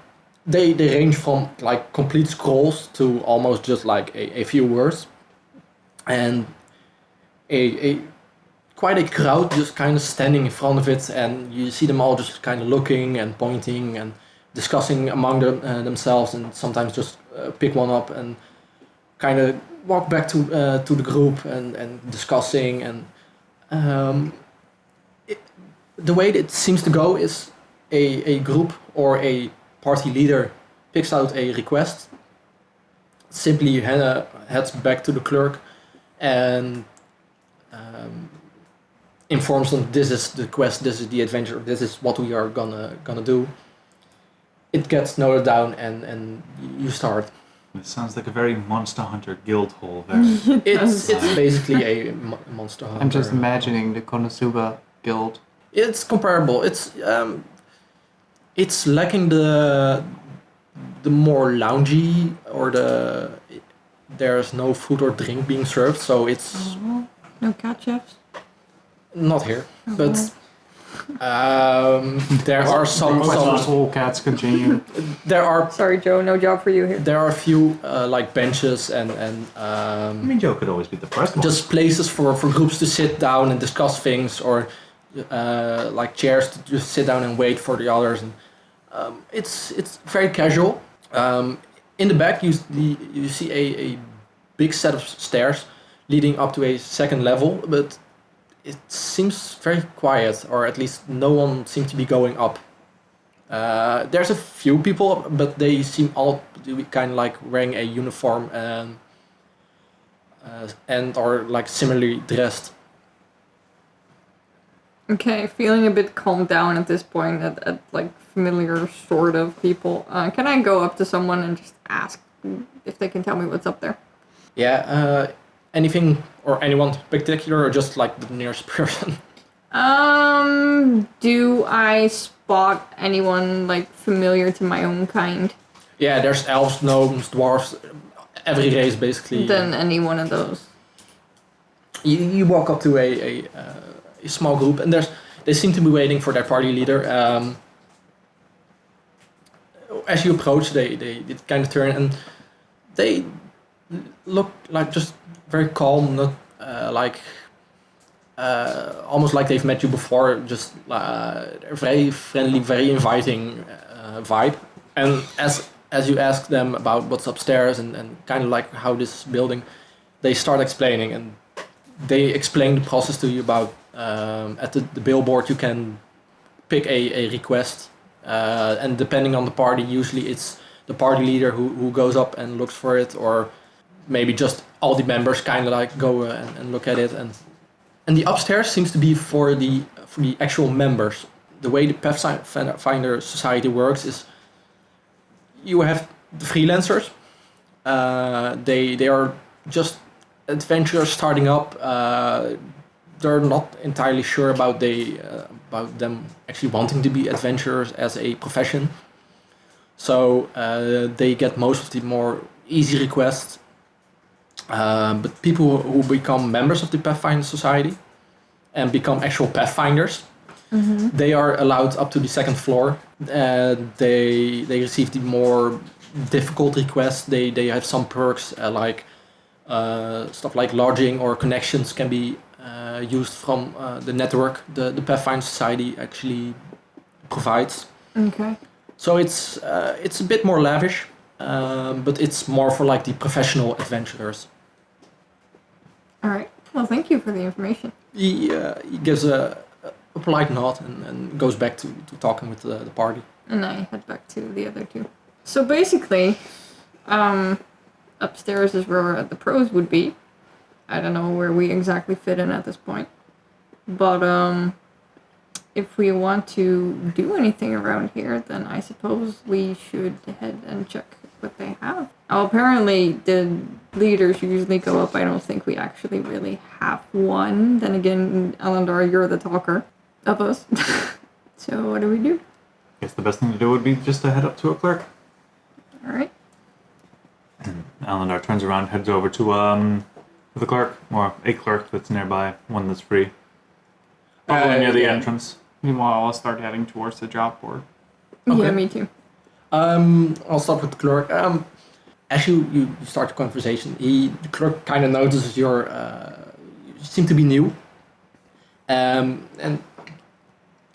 they range from like complete scrolls to almost just like a few words, and a quite a crowd just kind of standing in front of it, and you see them all just kind of looking and pointing and discussing among themselves, and sometimes just pick one up and kind of walk back to the group and discussing. And the way it seems to go is a group or a party leader picks out a request, simply heads back to the clerk and informs them, this is the quest, this is the adventure, this is what we are gonna do. It gets noted down and you start. It sounds like a very Monster Hunter guild hall there. It's basically a Monster Hunter. I'm just imagining the Konosuba guild. It's comparable. It's lacking the more loungy or there's no food or drink being served, so it's No cat chefs? not here. But there are some All cats continue. there are Sorry, Joe, no job for you here. there are a few like benches and I mean, Joe could always be the first one. just places for groups to sit down and discuss things, or like chairs to just sit down and wait for the others. And it's very casual. In the back, you see a big set of stairs leading up to a second level, but it seems very quiet, or at least no one seems to be going up. There's a few people, but they seem all to be kind of like wearing a uniform and are like similarly dressed. Okay, feeling a bit calmed down at this point, at like familiar sort of people. Can I go up to someone and just ask if they can tell me what's up there? Yeah, anything or anyone particular, or just like the nearest person? Do I spot anyone like familiar to my own kind? Yeah, there's elves, gnomes, dwarves, every race basically. Than any one of those. You walk up to a small group, and they seem to be waiting for their party leader. As you approach, they kind of turn, and they look like just very calm, not almost like they've met you before. Just very friendly, very inviting vibe. And as you ask them about what's upstairs and kind of like how this building, they start explaining, and they explain the process to you about at the billboard you can pick a request, and depending on the party, usually it's the party leader who goes up and looks for it, or maybe just all the members kind of like go and look at it, and the upstairs seems to be for the actual members. The way the Pathfinder Society works is you have the freelancers. They are just adventurers starting up. They're not entirely sure about them actually wanting to be adventurers as a profession. So they get most of the more easy requests. But people who become members of the Pathfinder Society and become actual Pathfinders, they are allowed up to the second floor. They receive the more difficult requests. They have some perks like stuff like lodging or connections can be used from the network the Pathfinder Society actually provides. Okay. So it's a bit more lavish, but it's more for like the professional adventurers. All right. Well, thank you for the information. He gives a polite nod and goes back to talking with the party. And I head back to the other two. So basically, upstairs is where the pros would be. I don't know where we exactly fit in at this point. But if we want to do anything around here, then I suppose we should head and check what they have. Oh, apparently the leaders usually go up. I don't think we actually really have one. Then again, Alendar, you're the talker of us. So what do we do? Guess the best thing to do would be just to head up to a clerk. All right. And Alendar turns around, heads over to the clerk, or a clerk that's nearby, one that's free. Probably near the entrance. Meanwhile, I'll start heading towards the job board. Okay. Yeah, me too. I'll start with the clerk. As you start the conversation, the clerk kind of notices you seem to be new, and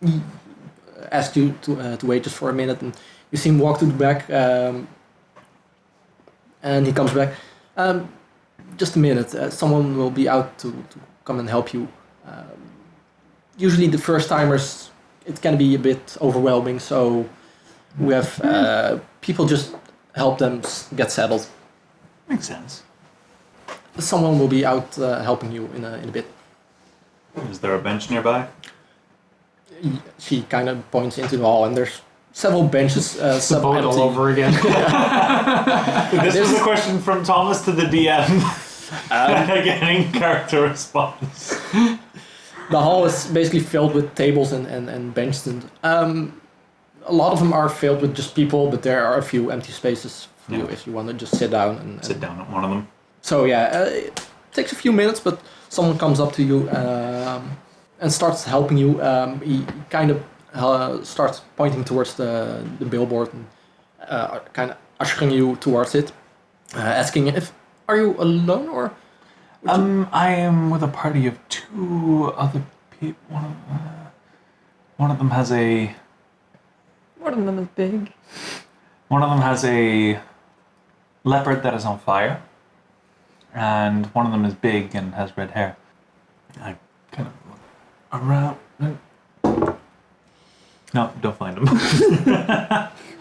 he asks you to wait just for a minute, and you see him walk to the back, and he comes back. Just a minute, someone will be out to come and help you. Usually the first timers, it can be a bit overwhelming, so we have people just help them get settled. Makes sense. Someone will be out helping you in a bit. Is there a bench nearby? She kind of points into the hall, and there's several benches sub Boat all over again. This was a question from Thomas to the DM. Getting character response. The hall is basically filled with tables and benches, and a lot of them are filled with just people, but there are a few empty spaces for you if you want to just sit down and sit down at one of them. So yeah, it takes a few minutes, but someone comes up to you and starts helping you. He kind of starts pointing towards the billboard and kind of ushering you towards it, asking if are you alone or. I am with a party of two other people. One of them has a. One of them is big. One of them has a leopard that is on fire, and one of them is big and has red hair. I kind of look around. No, don't find him.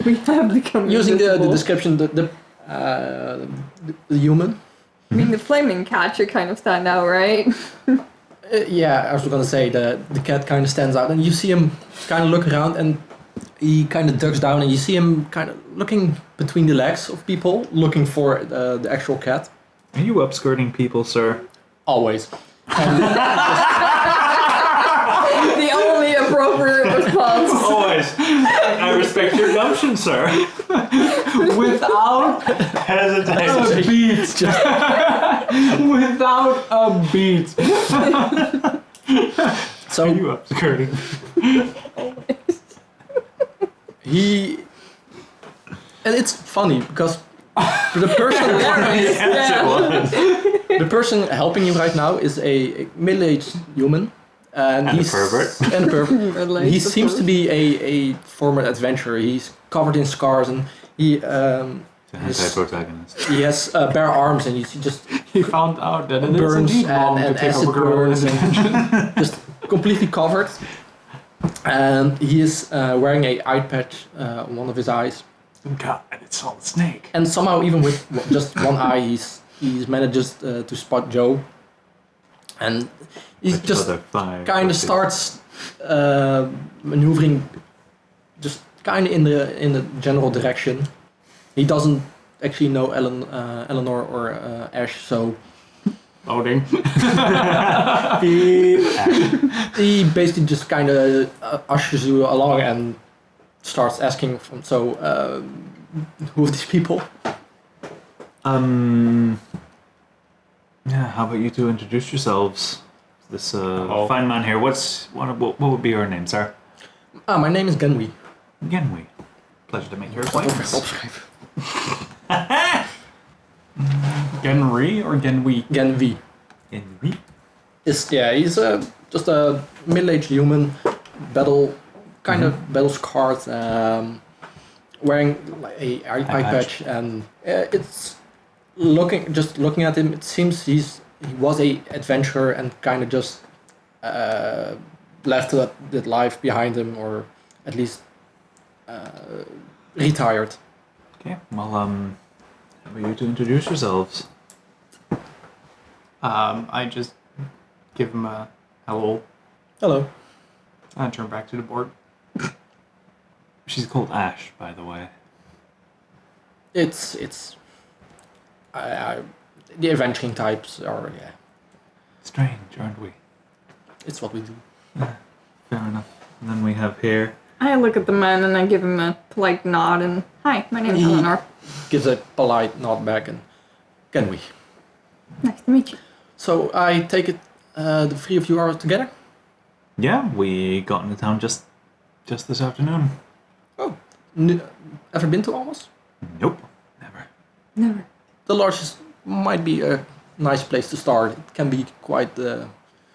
We have become Using the invisible. description, the human. I mean, the flaming cat should kind of stand out, right? Yeah, I was gonna say the cat kind of stands out, and you see him kind of look around, and he kind of ducks down, and you see him kind of looking between the legs of people, looking for the actual cat. Are you upskirting people, sir? Always. And Nice. I respect your gumption, sir. Without Hesitation. a beat. Without a beat. So Are you upskirting? and it's funny because the person Yes, it was. the person helping you right now is a middle-aged human, and And a he's pervert. And a pervert. Middle-aged He seems to be a former adventurer. He's covered in scars, and The anti-protagonist. he has bare arms, and he's just He found out that it is burns indeed wrong and to take acid up a girl in burns a and just completely covered. And he is wearing a eye patch on one of his eyes, God, it's all a snake. and somehow even with just one eye, he manages to spot Joe, and he just kind of starts maneuvering, just kind of in the general direction. He doesn't actually know Aelinor or Ash, so Loading. he basically just kind of ushers you along and starts asking, who are these people? Yeah, how about you two introduce yourselves? This fine man here. What would be your name, sir? My name is Genwi. Genwi. Pleasure to make your acquaintance. Genri or Genwi? Genwi. Genwi. He's just a middle-aged human, battle scarred, wearing like a eye patch, and it's looking at him. It seems he was a adventurer and kind of just left that life behind him, or at least retired. Okay. Well, how about you two introduce yourselves? I just give him a hello. Hello. I turn back to the board. She's called Ash, by the way. It's the adventuring types are Strange, aren't we? it's what we do. Fair enough. And then we have here. I look at the man and I give him a polite nod and, hi, my name's Aelinor. Gives a polite nod back and can we? Nice to meet you. So I take it the three of you are together? Yeah, we got into town just this afternoon. Oh, ever been to Almas? Nope, never. Never. The largest might be a nice place to start. It can be quite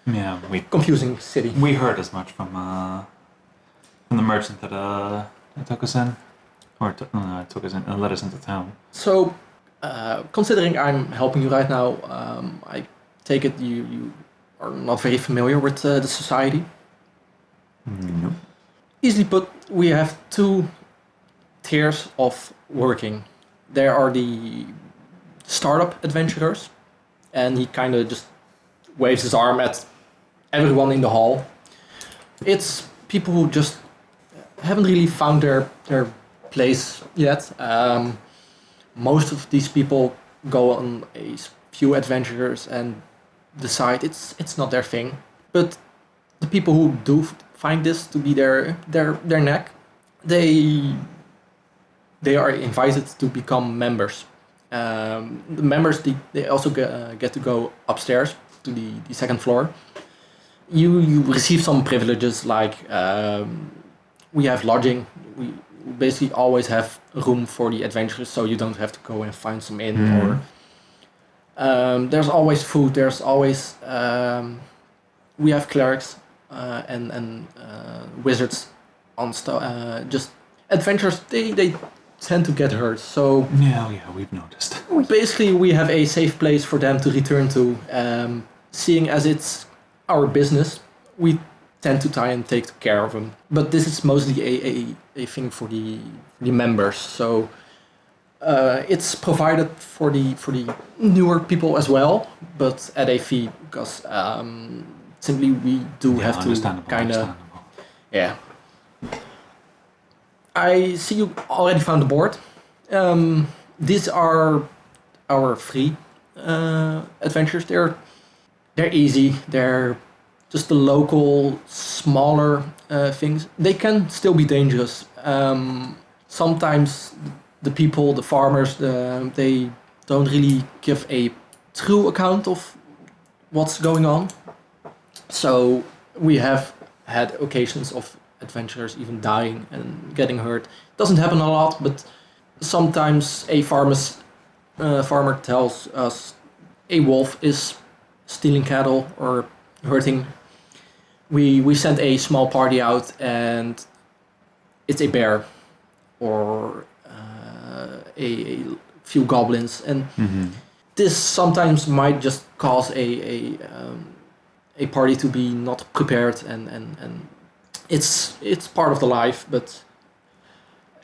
Yeah, confusing city. we heard as much from the merchant that took us in, or took us in and let us into town. So, considering I'm helping you right now, I take it you are not very familiar with the society. Nope. Easily put, we have two tiers of working. There are the startup adventurers, and he kind of just waves his arm at everyone in the hall. It's people who just haven't really found their place yet. Most of these people go on a few adventures and decide it's not their thing. But the people who do find this to be their neck, they are invited to become members. The members they also get to go upstairs to the second floor. You receive some privileges like we have lodging. We basically always have room for the adventurers, so you don't have to go and find some inn or. There's always food. There's always we have clerics and wizards on just adventurers. They tend to get hurt, so Yeah, we've noticed. basically we have a safe place for them to return to. Seeing as it's our business, we tend to try and take care of them. But this is mostly a thing for the members. So it's provided for the newer people as well, but at a fee because simply we do have to kind of yeah. I see you already found the board. These are our free adventures. They're easy. They're just the local smaller things, they can still be dangerous. Sometimes the farmers, they don't really give a true account of what's going on. So we have had occasions of adventurers even dying and getting hurt. Doesn't happen a lot, but sometimes a farmer tells us a wolf is stealing cattle or hurting. We send a small party out and it's a bear or a few goblins, and this sometimes might just cause a party to be not prepared, and it's part of the life, but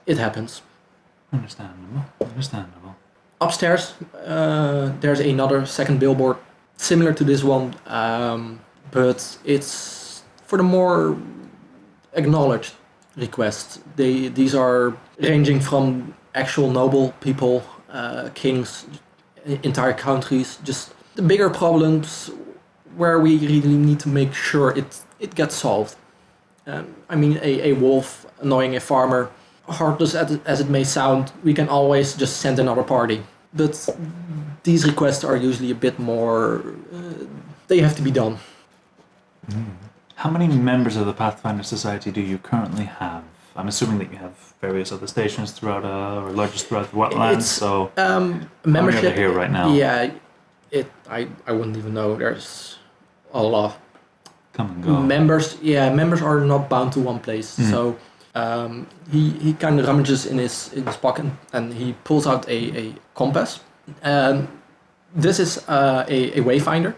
it happens. Understandable. Upstairs, there's another second billboard similar to this one, but it's for the more acknowledged requests. These are ranging from actual noble people, kings, entire countries, just the bigger problems where we really need to make sure it gets solved. I mean, a wolf annoying a farmer, heartless as it may sound, we can always just send another party. But these requests are usually a bit more... they have to be done. How many members of the Pathfinder Society do you currently have? I'm assuming that you have various other stations throughout, or lodges throughout the wetlands, so... membership... How many are here right now? Yeah, I wouldn't even know. There's a lot. Come and go. Members are not bound to one place. So he kind of rummages in his pocket and he pulls out a compass. This is a wayfinder.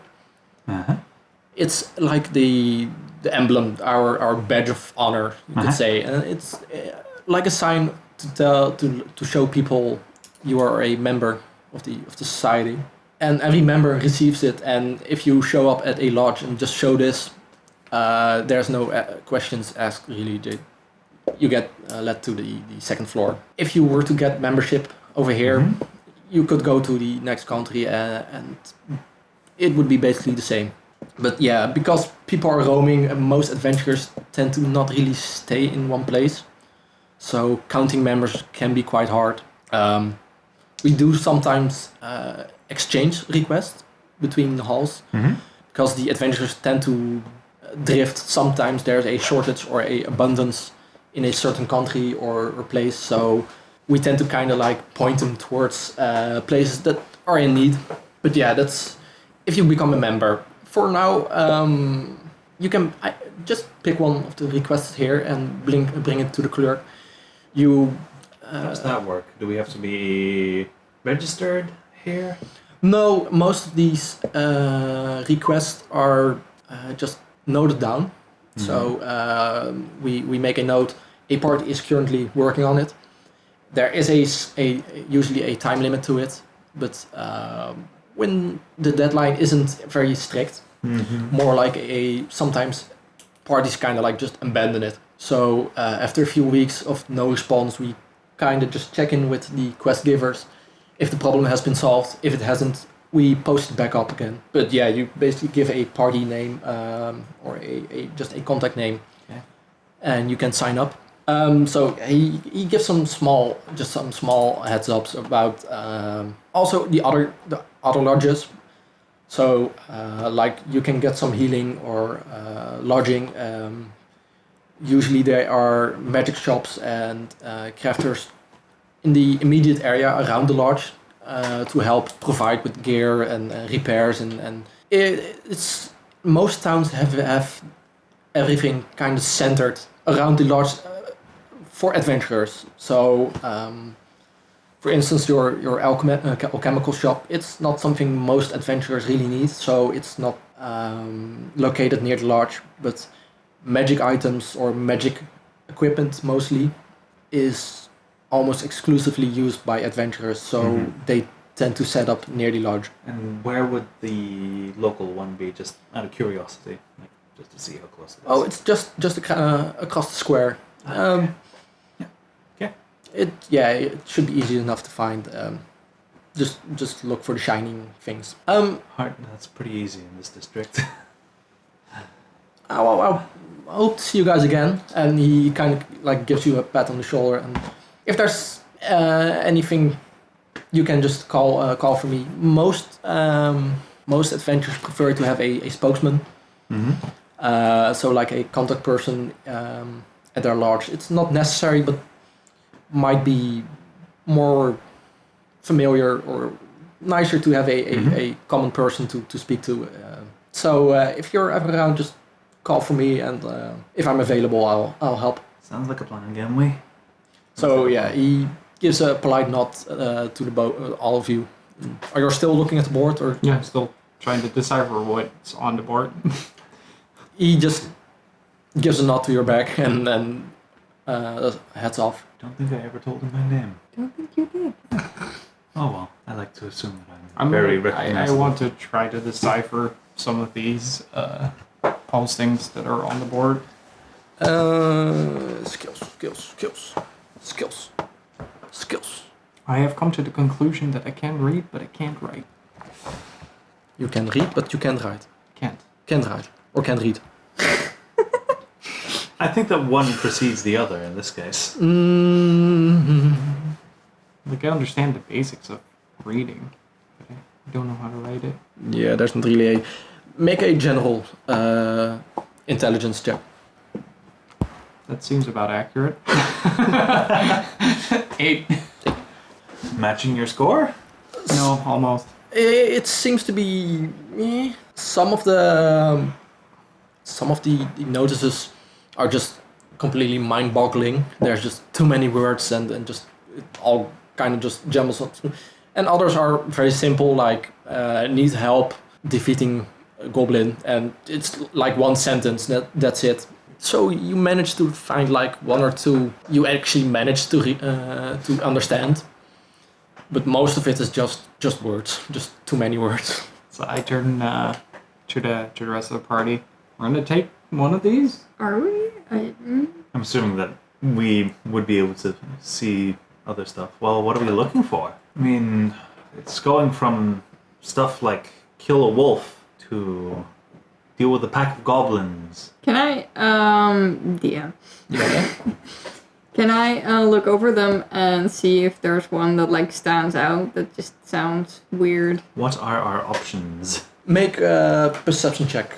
It's like the emblem, our badge of honor, you could say, and it's like a sign to show people you are a member of the society. And every member receives it, and if you show up at a lodge and just show this, there's no questions asked really. You get led to the second floor. If you were to get membership over here, you could go to the next country and it would be basically the same. But yeah, because people are roaming, most adventurers tend to not really stay in one place. So counting members can be quite hard. We do sometimes exchange requests between the halls because the adventurers tend to drift. Sometimes there's a shortage or a abundance in a certain country or place, so we tend to kind of like point them towards places that are in need. But yeah, that's if you become a member. For now, you can just pick one of the requests here and bring it to the clerk. How does that work? Do we have to be registered here? No, most of these requests are just noted down. So we make a note. A party is currently working on it. There is usually a time limit to it, but when the deadline isn't very strict, more like sometimes parties kind of like just abandon it. So after a few weeks of no response, we kind of just check in with the quest givers if the problem has been solved. If it hasn't, we post it back up again. But yeah, you basically give a party name or just a contact name, and you can sign up. So he gives some small heads ups about also the other lodges. So like you can get some healing or lodging. Usually there are magic shops and crafters in the immediate area around the lodge to help provide with gear and repairs, and it's most towns have everything kind of centered around the lodge for adventurers. So for instance, your alchemical shop, it's not something most adventurers really need, so it's not located near the lodge, but magic items or magic equipment mostly is almost exclusively used by adventurers, so they tend to set up near the lodge. And where would the local one be, just out of curiosity, like just to see how close it is? Oh, it's just across the square. It should be easy enough to find. Just look for the shining things. That's pretty easy in this district. I hope to see you guys again. And he kind of like gives you a pat on the shoulder. And if there's anything, you can just call for me. Most adventurers prefer to have a spokesman. So like a contact person at their large. It's not necessary, but might be more familiar or nicer to have a common person to speak to. So if you're ever around, just call for me, and if I'm available, I'll help. Sounds like a plan, Gamway. So yeah, he gives a polite nod to the all of you. Are you still looking at the board, or Yeah, still trying to decipher what's on the board. he just gives a nod to your back and then heads off? Don't think I ever told him my name. Don't think you did. Oh well, I like to assume that I'm very I recognizable. want to try to decipher some of these postings that are on the board. Skills. I have come to the conclusion that I can read, but I can't write. You can read, but you can't write. Can't. Can write or can read. I think that one precedes the other in this case. Like, I understand the basics of reading, but I don't know how to write it. Yeah, there's not really a. Make a general intelligence check. That seems about accurate. 8. Matching your score? No, almost. It seems to be some of the notices are just completely mind-boggling. There's just too many words and just it all kind of just jumbles up. And others are very simple, like need help defeating a goblin, and it's like one sentence. That's it. So you manage to find like one or two you actually manage to understand. But most of it is just words, just too many words. So I turn to the rest of the party. We're gonna take one of these. Are we? I'm assuming that we would be able to see other stuff. Well, what are we looking for? I mean, it's going from stuff like kill a wolf to deal with a pack of goblins. Can I, DM? Yeah. Can I look over them and see if there's one that like stands out that just sounds weird? What are our options? Make a perception check.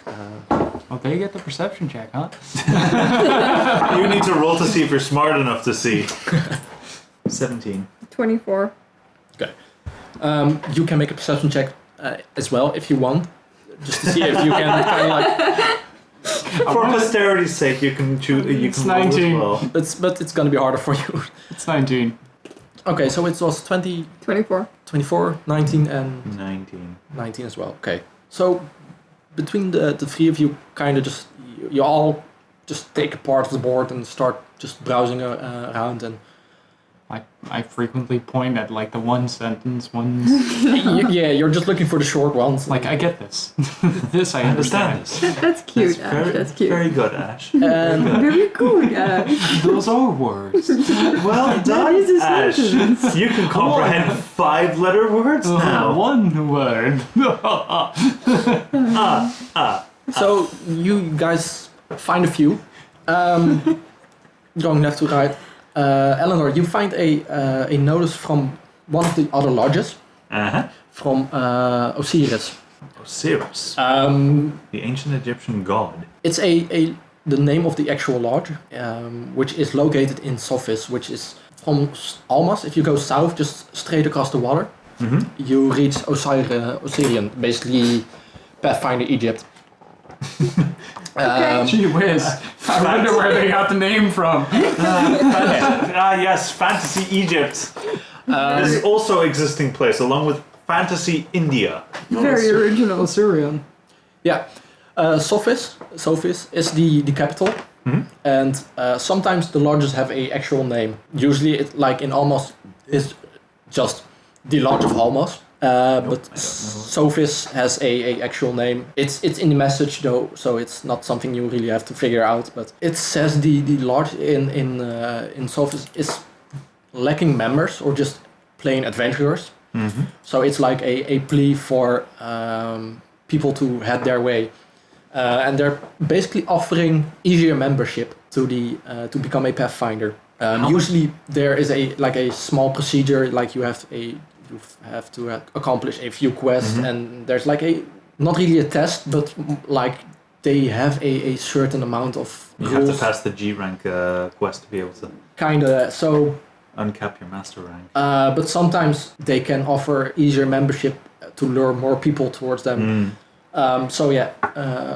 Oh, they get the perception check, huh? You need to roll to see if you're smart enough to see. 17. 24. Okay. You can make a perception check as well if you want, just to see if you can kind of like. For posterity's sake, you can choose. You It's can roll as 19. well. But it's gonna be harder for you. It's 19. Okay, so it was 20, 24. 24, 19, and 19. as well. Okay. So between the three of you, kind of just you all just take a part of the board and start just browsing around, and I frequently point at like the one sentence ones. yeah, you're just looking for the short ones. Like, I get this. This I I understand understand. this. That's cute, That's Ash. very, That's cute. very good, Ash. And Very good, Ash. Those are words. Well done, is a Ash. sentence. You can comprehend 5-letter words now. One word. so you guys find a few. Going left to right. Aelinor, you find a notice from one of the other lodges Uh-huh. from Osiris. Osiris, the ancient Egyptian god. It's the name of the actual lodge, which is located in Sophis, which is from Almas. If you go south, just straight across the water, you reach Osirian, basically Pathfinder Egypt. Gee whiz. I wonder where they got the name from. Yes, Fantasy Egypt. This also existing place, along with Fantasy India. Very original. Assyrian. Yeah, Sophis is the capital, and sometimes the lodges have a actual name. Usually, it like in Almas is just the Lodge of Almas. But Sophis has a actual name. It's in the message though, so it's not something you really have to figure out. But it says the lodge in Sophis is lacking members or just plain adventurers. So it's like a plea for people to head their way. and they're basically offering easier membership to the to become a Pathfinder. Usually there is a small procedure, like you have to accomplish a few quests, and there's like a not really a test, but like they have a certain amount of You rules. have to pass the G rank quest to be able to Kinda. So, uncap your master rank. but sometimes they can offer easier membership to lure more people towards them. So yeah,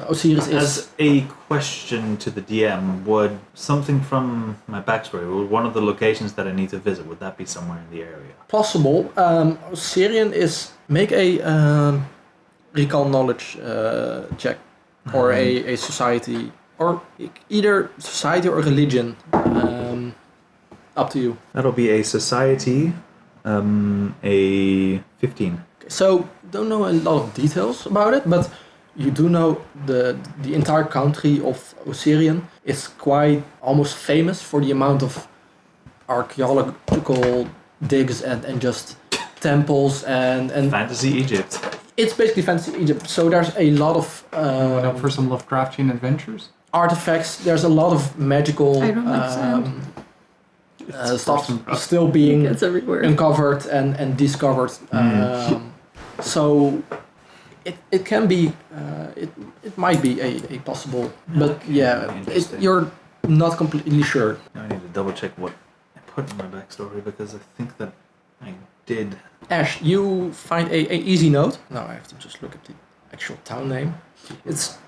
Osiris is. As a question to the DM, would something from my backstory, would one of the locations that I need to visit, would that be somewhere in the area? Possible. Osirian is make a recall knowledge check, or a society, or either society or religion. Up to you. That'll be a society, a 15. So don't know a lot of details about it, but you do know the entire country of Osirian is quite almost famous for the amount of archaeological digs and just temples and Fantasy Egypt. it's basically fantasy Egypt. So there's a lot of Going up for some Lovecraftian adventures. artifacts. There's a lot of magical I don't like sand. stuff Awesome. still being It's everywhere. uncovered and discovered. So it can be it might be a possible, but yeah, Interesting. you're not completely sure. Now I need to double check what I put in my backstory because I think that I did. Ash, you find a easy note. Now I have to just look at the actual town name. It's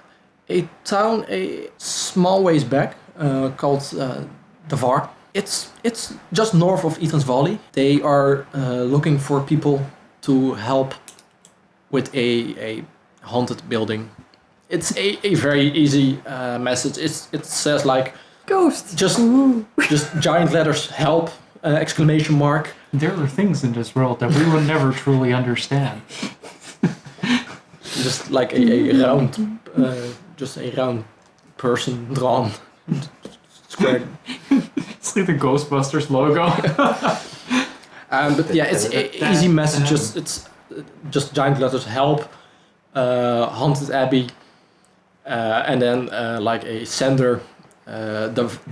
a town a small ways back called Davar. It's just north of Ethan's Valley. They are looking for people to help with a haunted building. It's a very easy message. It says like Ghosts. just giant letters help exclamation mark. There are things in this world that we will never truly understand. Just like a round just a round person drawn square. It's like the Ghostbusters logo. But yeah, it's a easy message. It's just giant letters help, haunted abbey, and then like a sender,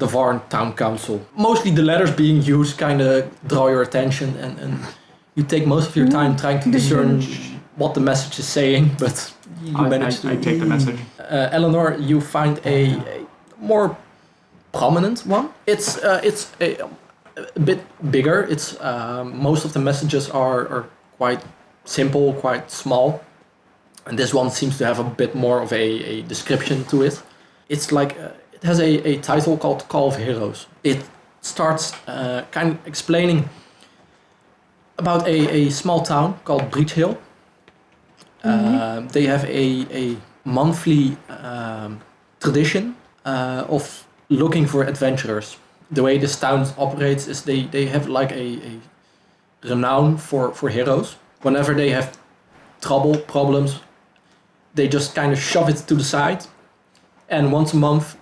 the Varn town council. Mostly the letters being used kind of draw your attention, and you take most of your time trying to discern what the message is saying, but you manage to. I take the message. Aelinor, you find a more prominent one. It's a bit bigger. It's most of the messages are quite simple, quite small, and this one seems to have a bit more of a description to it. It's like it has a title called Call of Heroes. It starts kind of explaining about a small town called Breach Hill. They have a monthly tradition of looking for adventurers. The way this town operates is they have like a renown for heroes. Whenever they have problems, they just kind of shove it to the side. And once a month,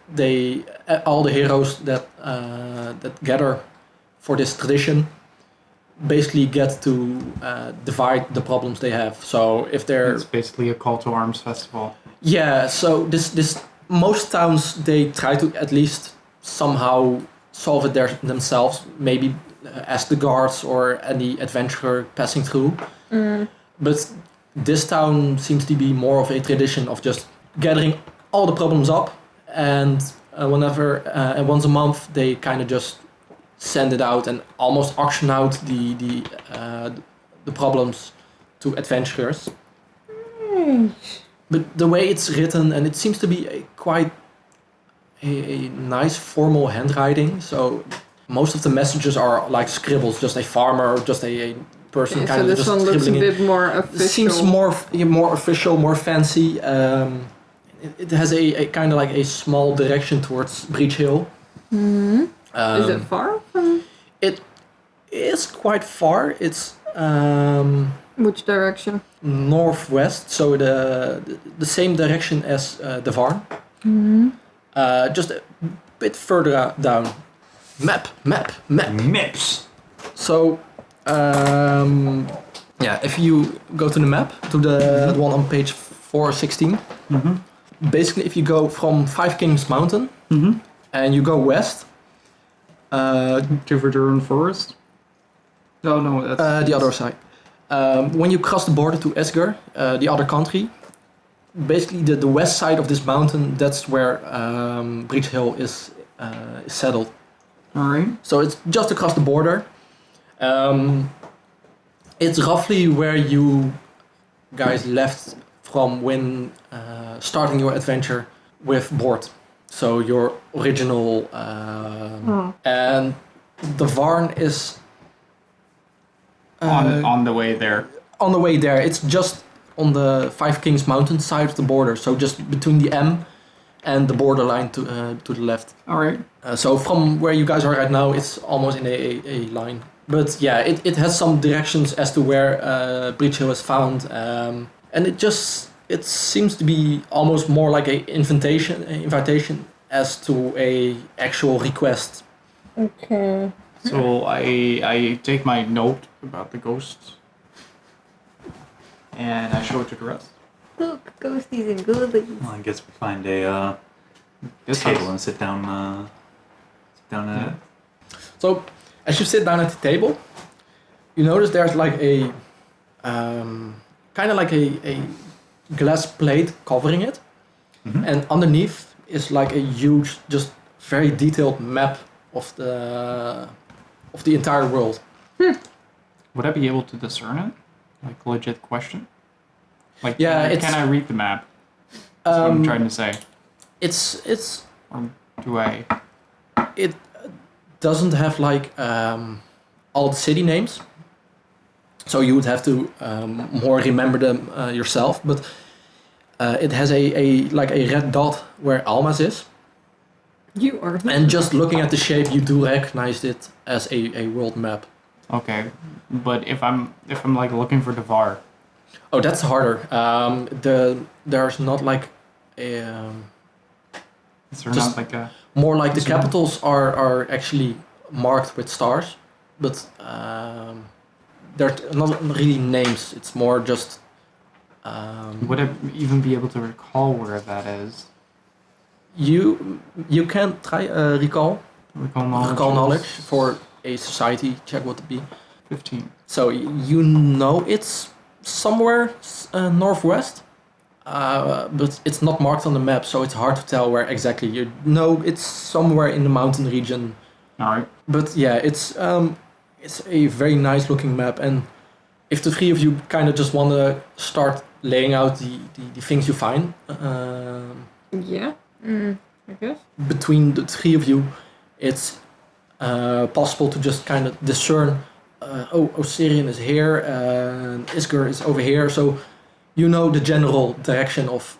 all the heroes that gather for this tradition basically get to divide the problems they have. So if they're It's basically a call to arms festival. yeah, so this most towns they try to at least somehow solve it themselves. Maybe ask the guards or any adventurer passing through. But this town seems to be more of a tradition of just gathering all the problems up, and once a month they kind of just send it out and almost auction out the problems to adventurers. But the way it's written, and it seems to be quite a nice formal handwriting. So most of the messages are like scribbles, just a farmer, just a person Okay, kind so of this just one looks a scribbling it. bit more official. It seems more official, more fancy. It has a kind of like a small direction towards Breach Hill. Is it far from It is quite far. It's which direction? northwest, so the same direction as the Varn. Just a bit further down. Map. Mips! So, yeah, if you go to the map, to the one on page 416, basically, if you go from Five Kings Mountain and you go west, To Verdurn Forest? No, that's... the other side. When you cross the border to Esgar, the other country, basically the west side of this mountain, that's where Bridge Hill is settled. Alright. So it's just across the border. It's roughly where you guys left from when starting your adventure with Bort. So your original... And the Varn is... On the way there. on the way there. It's just on the Five Kings Mountain side of the border. So just between the M and the borderline to the left. Alright. So from where you guys are right now, it's almost in a line. But yeah, it has some directions as to where Breach Hill is found. And it seems to be almost more like an invitation as to a actual request. Okay. So I take my note about the ghosts and I show it to the rest. Look, ghosties and ghoulies. Well, I guess we find a This table house. and sit down at it. So as you sit down at the table, you notice there's like a kind of like a glass plate covering it, and underneath is like a huge, just very detailed map of the entire world. Would I be able to discern it? Like, legit question? Like, Yeah, it's- can I read the map? That's what I'm trying to say. It's Or do I? it doesn't have like all the city names, so you would have to more remember them yourself. But it has a like a red dot where Almas is, You are. and just looking at the shape, you do recognize it as a world map. Okay, but if I'm like looking for Devar, Oh, that's harder. There's not like is there Just- not like a? more like the So- capitals are actually marked with stars, but they're not really names. It's more just. Would I even be able to recall where that is? You can try recall Recall knowledge is for a society check what to be. 15. So you know it's somewhere northwest, but it's not marked on the map, so it's hard to tell where exactly. You know it's somewhere in the mountain region. All right. But yeah, it's a very nice looking map, and if the three of you kind of just want to start laying out the things you find, Yeah. I guess. between the three of you, it's possible to just kind of discern. Osirian is here, and Isger is over here, so you know the general direction of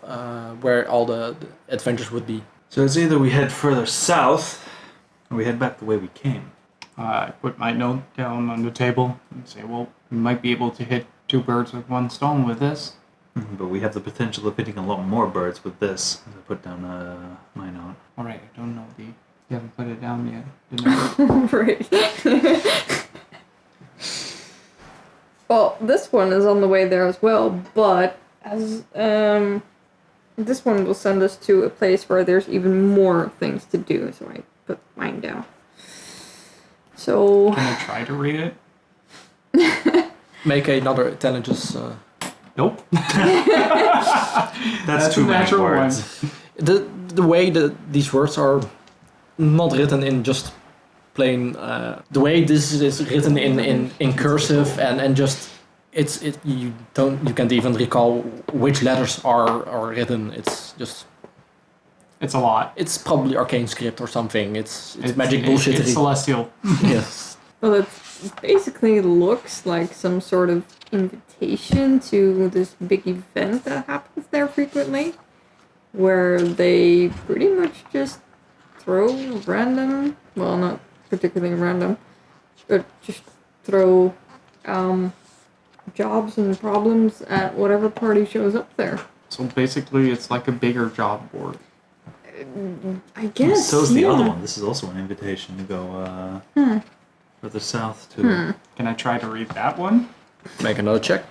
where all the adventures would be. So it's either we head further south, or we head back the way we came. I put my note down on the table and say, well, we might be able to hit 2 birds with 1 stone with this. But we have the potential of hitting a lot more birds with this. I put down my note. All right, I don't know you haven't put it down yet. Didn't Right. Well, this one is on the way there as well, but as this one will send us to a place where there's even more things to do, so I put mine down. So Can I try to read it? Make another intelligence. Nope. That's too a many natural words. The way that these words are not written in just plain the way this is written in cursive and just you can't even recall which letters are written. It's just It's a lot. it's probably arcane script or something. It's magic bullshit. It's celestial. Yes. well, it basically looks like some sort of invitation to this big event that happens there frequently, where they pretty much just throw random, well, not particularly random, but just throw jobs and problems at whatever party shows up there. So basically, it's like a bigger job board. I guess. So is the yeah. other one. This is also an invitation to go further south to. Can I try to read that one? Make another check.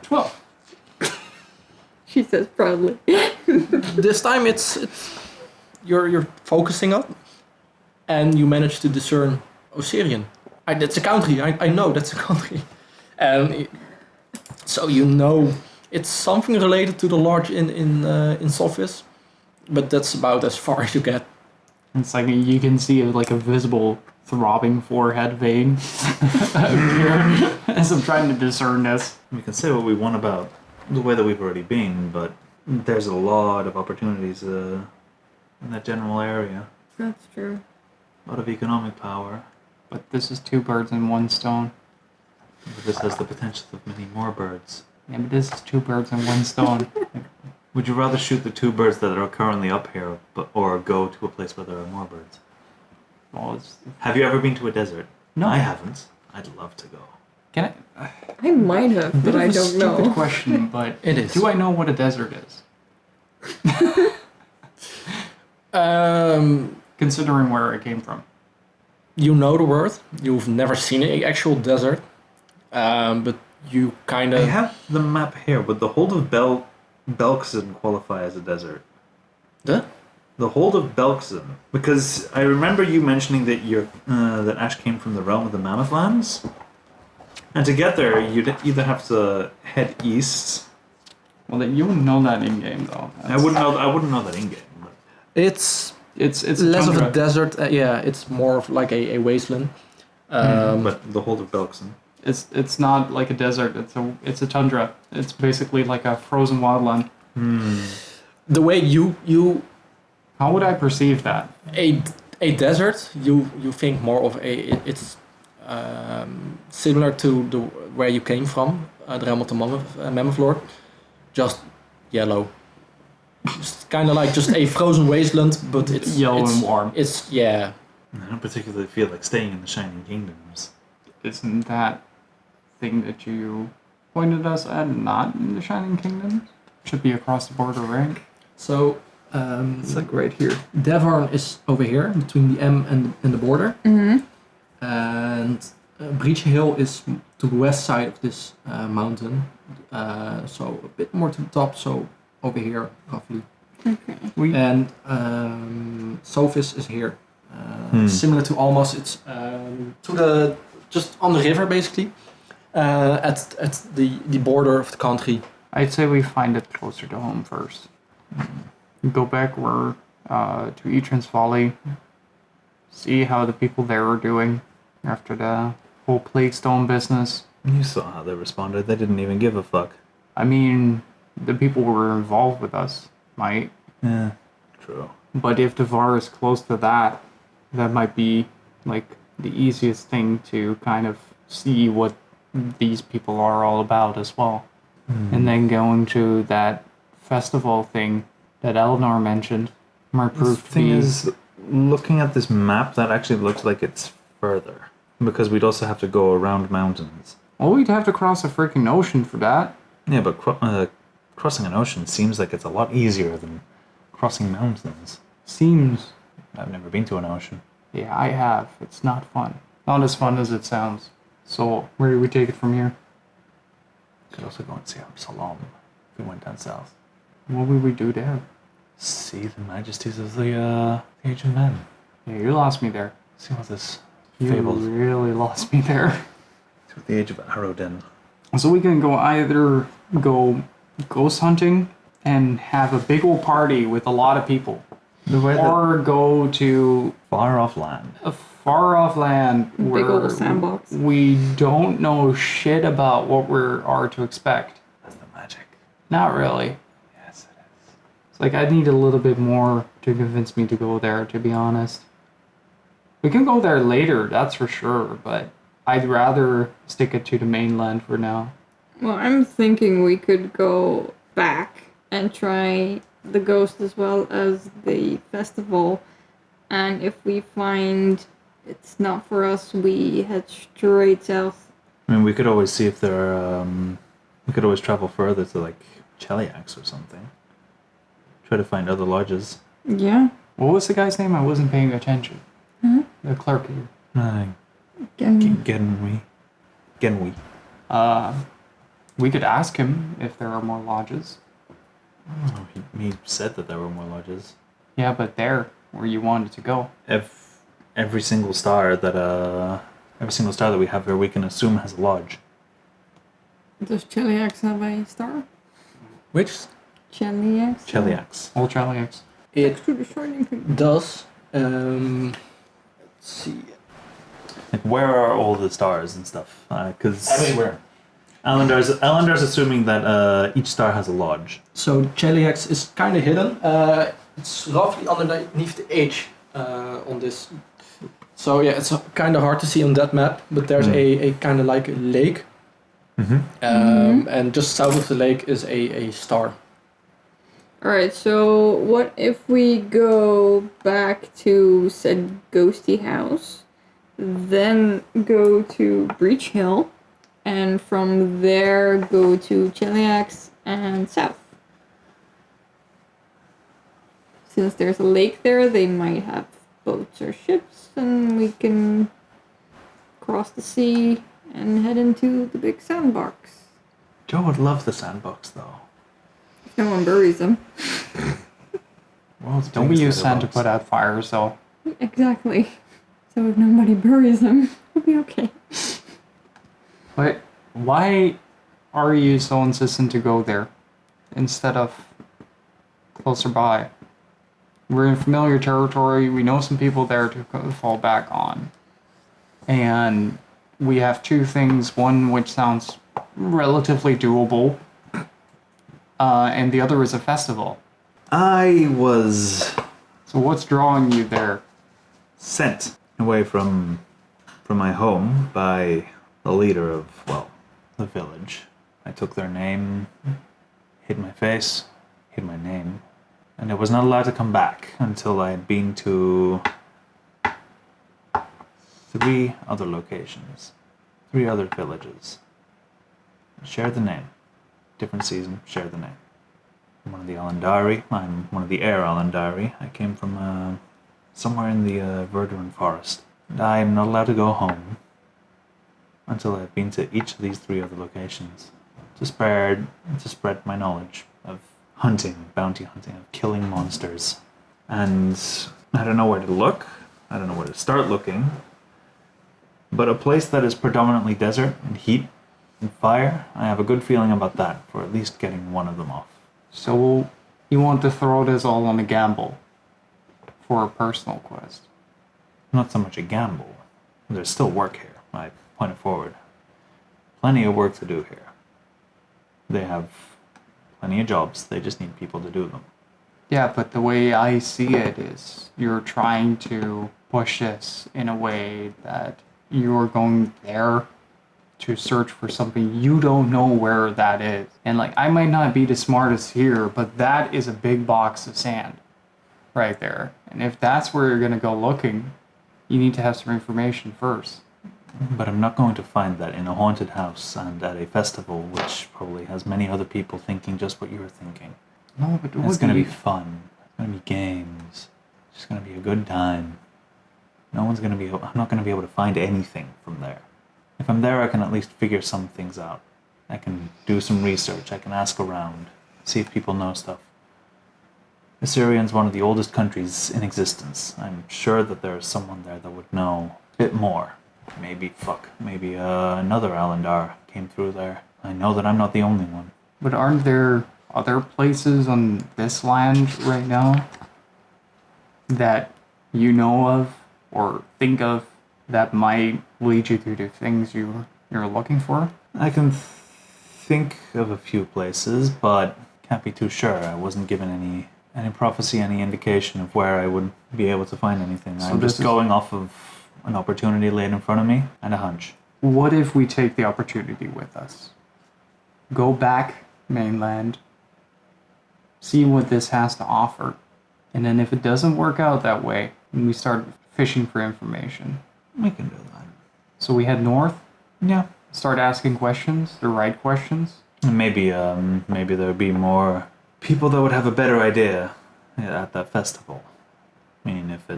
12. She says proudly. This time it's you're focusing up, and you manage to discern Osirian. That's a country. I know that's a country, and so you know it's something related to the lodge in Sophis, but that's about as far as you get. It's like you can see like a visible throbbing forehead vein appear as I'm trying to discern this. We can say what we want about the way that we've already been, but there's a lot of opportunities in that general area. That's true. A lot of economic power. But this is 2 birds and 1 stone. But this has the potential of many more birds. Yeah, but this is 2 birds and 1 stone. Would you rather shoot the 2 birds that are currently up here, or go to a place where there are more birds? Well, it's, Have you ever been to a desert? No. I haven't. I'd love to go. can I? I might have, but Bit of I a don't stupid know. question, but It is. do I know what a desert is? Considering where I came from. You know the word. You've never seen an actual desert, but you kind I of. have the map here. Would the hold of Belkzen qualify as a desert? The hold of Belkzen, because I remember you mentioning that that Ash came from the realm of the Mammoth Lands, and to get there, you'd either have to head east. Well, you wouldn't know that in game though. I wouldn't know that in game. But It's It's less of tundra. a desert. Yeah, it's more of like a wasteland. but the hold of Belkzen. It's not like a desert. It's a tundra. It's basically like a frozen wildland. The way you How would I perceive that? a desert, you think more of it's similar to the where you came from, the realm of the Mammoth Lord, just yellow. It's kind of like just a frozen wasteland, but it's Yellow it's, and warm. It's yeah. I don't particularly feel like staying in the Shining Kingdoms. Isn't that thing that you pointed us at not in the Shining Kingdoms? Should be across the border, right? So It's like right here. Devon is over here between the M and the border, Mm-hmm. and Breach Hill is to the west side of this mountain, so a bit more to the top. So over here, roughly. Okay. And Sophis is here. Similar to Almas, it's to the just on the river basically, at the border of the country. I'd say we find it closer to home first. Go back where to Etran's Folly. See how the people there are doing after the whole Plague Stone business. You saw how they responded. They didn't even give a fuck. I mean, the people who were involved with us might. Yeah, true. But if Devar is close to that, that might be like the easiest thing to kind of see what these people are all about as well. And then going to that festival thing that Elinor mentioned might The prove to thing be... is, looking at this map, that actually looks like it's further. Because we'd also have to go around mountains. Well, we'd have to cross a freaking ocean for that. Yeah, but crossing an ocean seems like it's a lot easier than crossing mountains. Seems... I've never been to an ocean. Yeah, I have. It's not fun. Not as fun as it sounds. So, where do we take it from here? Could also go and see Absalom if we went down south. What would we do there? See the majesties of the Age of Men. Yeah, you lost me there. See what this You fabled really lost me there. to the Age of Arrowden. So we can go either go ghost hunting and have a big old party with a lot of people, The way that or go to far off land. a far off land where old sandbox. we don't know shit about what we are to expect. That's the magic. Not really. Yes, it is. It's like I need a little bit more to convince me to go there, to be honest. We can go there later, that's for sure, but I'd rather stick it to the mainland for now. Well, I'm thinking we could go back and try the ghost as well as the festival. And if we find it's not for us, we head straight south. I mean, we could always see if there are, we could always travel further to, like, Cheliax or something. Try to find other lodges. Yeah. What was the guy's name? I wasn't paying attention. Hmm? The clerk here. Again, Genwi. We could ask him if there are more lodges. Oh, he said that there were more lodges. Yeah, but there, where you wanted to go. Every single star that we have here, we can assume has a lodge. Does Cheliax have a star? Which Cheliax? Cheliax. Old Cheliax. it Next to the shining thing. does. Let's see. Like, where are all the stars and stuff? Because Everywhere. Alendar's assuming that each star has a lodge. So Cheliax is kind of hidden. It's roughly underneath the H on this. So yeah, it's kind of hard to see on that map, but there's a kind of like a lake. And just south of the lake is a star. Alright, so what if we go back to said ghosty house, then go to Breach Hill, and from there go to Cheliax and south? Since there's a lake there, they might have boats or ships, and we can cross the sea and head into the big sandbox. Joe would love the sandbox, though. If no one buries them. World's Don't we biggest use sand to letterbox. put out fires, though? Exactly. So if nobody buries them, we'll be okay. But why are you so insistent to go there instead of closer by? We're in familiar territory. We know some people there to fall back on. And we have two things. One which sounds relatively doable. And the other is a festival. I was So what's drawing you there? sent away from my home by the leader of, well, the village. I took their name, hid my face, hid my name, and I was not allowed to come back until I had been to 3 other locations, 3 other villages. Share the name. Different season, share the name. I'm one of the Alendari. I'm one of the Air Alendari. I came from somewhere in the Verduran forest. And I am not allowed to go home until I've been to each of these 3 other locations to spread my knowledge of hunting, bounty hunting, of killing monsters. And I don't know where to look. I don't know where to start looking. But a place that is predominantly desert and heat and fire, I have a good feeling about that for at least getting one of them off. So you want to throw this all on a gamble for a personal quest? Not so much a gamble. There's still work here. I point it forward. Plenty of work to do here. They have plenty of jobs. They just need people to do them. Yeah, but the way I see it is you're trying to push this in a way that you're going there to search for something you don't know where that is. And like, I might not be the smartest here, but that is a big box of sand right there. And if that's where you're going to go looking, you need to have some information first. But I'm not going to find that in a haunted house and at a festival, which probably has many other people thinking just what you're thinking. No, but It's going to be fun. It's going to be games. It's just going to be a good time. I'm not going to be able to find anything from there. If I'm there, I can at least figure some things out. I can do some research. I can ask around, see if people know stuff. Assyrian's one of the oldest countries in existence. I'm sure that there is someone there that would know a bit more. Maybe another Alendar came through there. I know that I'm not the only one. But aren't there other places on this land right now that you know of or think of that might lead you to the things you're looking for? I can think of a few places, but can't be too sure. I wasn't given any prophecy, any indication of where I would be able to find anything. So I'm this just is- going off of an opportunity laid in front of me and a hunch. What if we take the opportunity with us? Go back mainland, see what this has to offer, and then if it doesn't work out that way, we start fishing for information. We can do that. So we head north, Yeah. start asking questions, the right questions. And maybe there would be more people that would have a better idea at that festival. I mean, if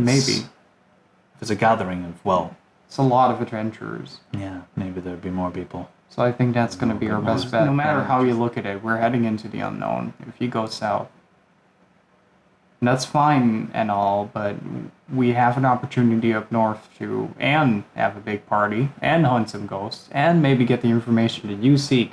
it's a gathering of, well, It's a lot of adventurers. yeah, maybe there'd be more people. So I think that's going to be our best bet. No matter how you look at it, we're heading into the unknown. If you go south, and that's fine and all, but we have an opportunity up north to and have a big party and hunt some ghosts and maybe get the information that you seek,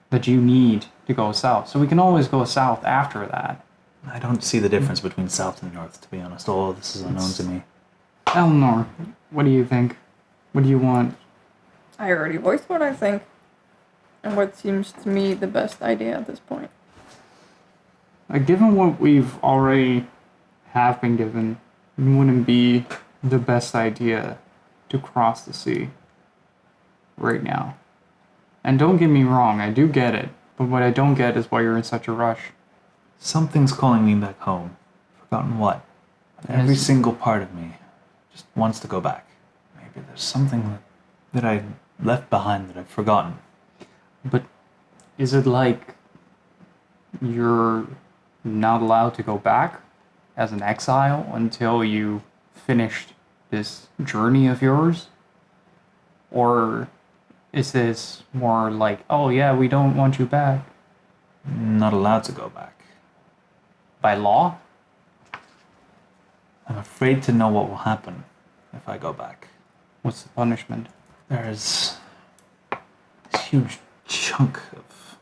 that you need to go south. So we can always go south after that. I don't see the difference between south and north, to be honest. All of this is unknown to me. Aelinor, what do you think? What do you want? I already voiced what I think, and what seems to me the best idea at this point. Given what we've already have been given, it wouldn't be the best idea to cross the sea right now. And don't get me wrong, I do get it, but what I don't get is why you're in such a rush. Something's calling me back home. Forgotten what? Every single part of me just wants to go back. Maybe there's something that I left behind that I've forgotten. But is it like you're not allowed to go back as an exile until you finished this journey of yours? Or is this more like, oh yeah, we don't want you back? Not allowed to go back. By law? I'm afraid to know what will happen if I go back. What's the punishment? There's this huge chunk of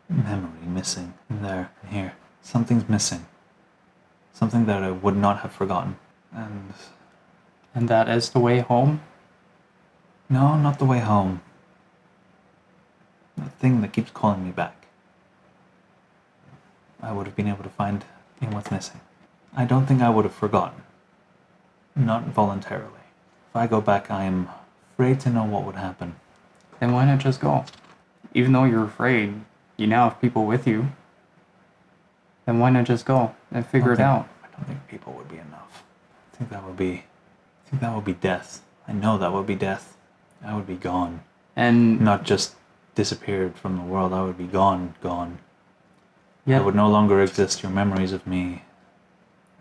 memory missing in there and here. Something's missing. Something that I would not have forgotten. And that is the way home? No, not the way home. The thing that keeps calling me back. I would have been able to find in what's missing. I don't think I would have forgotten. Not voluntarily. If I go back, I am afraid to know what would happen. Then why not just go? Even though you're afraid, you now have people with you. Then why not just go and figure it out? I don't think people would be enough. I think that would be death. I know that would be death. I would be gone. And Not just disappeared from the world. I would be gone. yeah, I would no longer exist. Your memories of me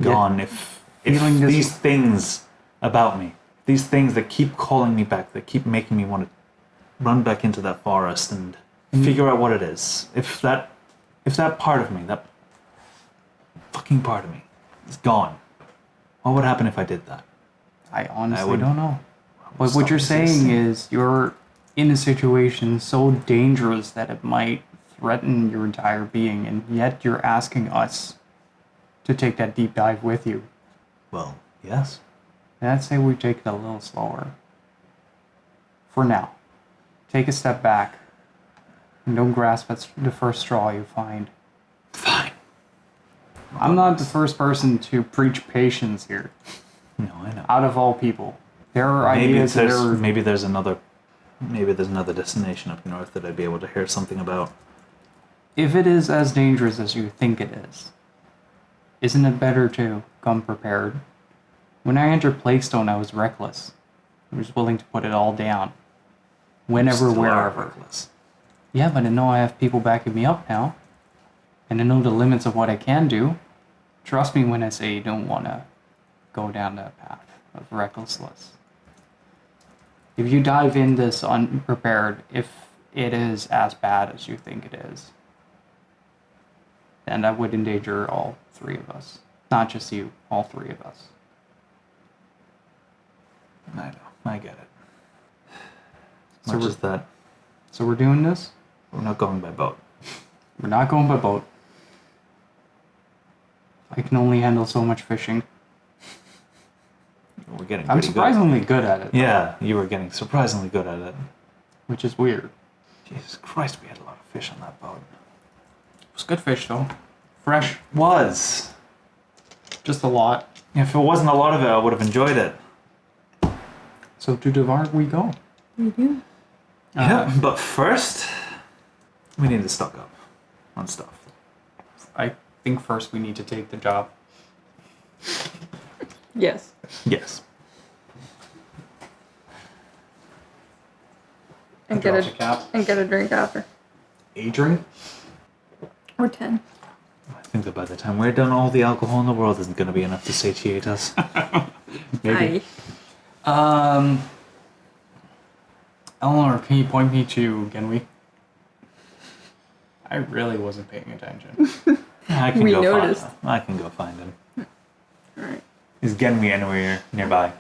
gone. If Feeling this- these things about me, these things that keep calling me back, that keep making me want to run back into that forest and figure out what it is. If that part of me, that fucking part of me, is gone, what would happen if I did that? I honestly would- don't know. I would But what stop you're saying existing. is you're in a situation so dangerous that it might threaten your entire being, and yet you're asking us to take that deep dive with you. Well, yes. And I'd say we take it a little slower. For now. Take a step back. And don't grasp at the first straw you find. Fine. I'm not the first person to preach patience here. No, I know. Out of all people. There are Maybe ideas that are... there's another destination up north that I'd be able to hear something about. If it is as dangerous as you think it is, isn't it better to come prepared? When I entered Plaguestone, I was reckless. I was willing to put it all down. Whenever, Still are wherever. reckless. Yeah, but I know I have people backing me up now. And I know the limits of what I can do. Trust me when I say you don't want to go down that path of recklessness. If you dive in this unprepared, if it is as bad as you think it is, then that would endanger all three of us. Not just you, all three of us. I know. I get it. So Much we're- as that, So we're doing this? we're not going by boat. We're not going by boat. I can only handle so much fishing. We're getting I'm pretty surprisingly good at it. good. Yeah, you were getting surprisingly good at it. Which is weird. Jesus Christ, we had a lot of fish on that boat. It was good fish though. Fresh. Was. Just a lot. If it wasn't a lot of it, I would have enjoyed it. So to Devar we go. We do. Yeah, but first, we need to stock up on stuff. I think first we need to take the job. Yes. Yes. And Drop get the a cap. and get a drink after. A drink? Or 10. I think that by the time we're done, all the alcohol in the world isn't going to be enough to satiate us. Maybe. Aye. Eleanor, can you point me to Genwi? I really wasn't paying attention. I can We go noticed. I can go find him. Alright. Is Genwi anywhere nearby?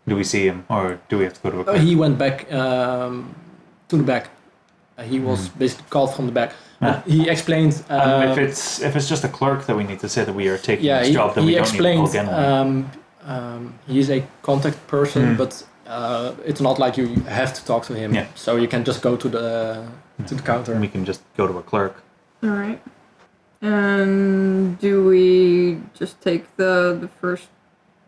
Do we see him, or do we have to go to a cliff? He went back to the back. He was basically called from the back. Ah. He explained. if it's just a clerk that we need to say that we are taking Yeah, this he, job, then he we don't need to explained. call Genwi. He's a contact person, but it's not like you have to talk to him. Yeah. So you can just go to the counter. We can just go to a clerk. Alright. And do we just take the first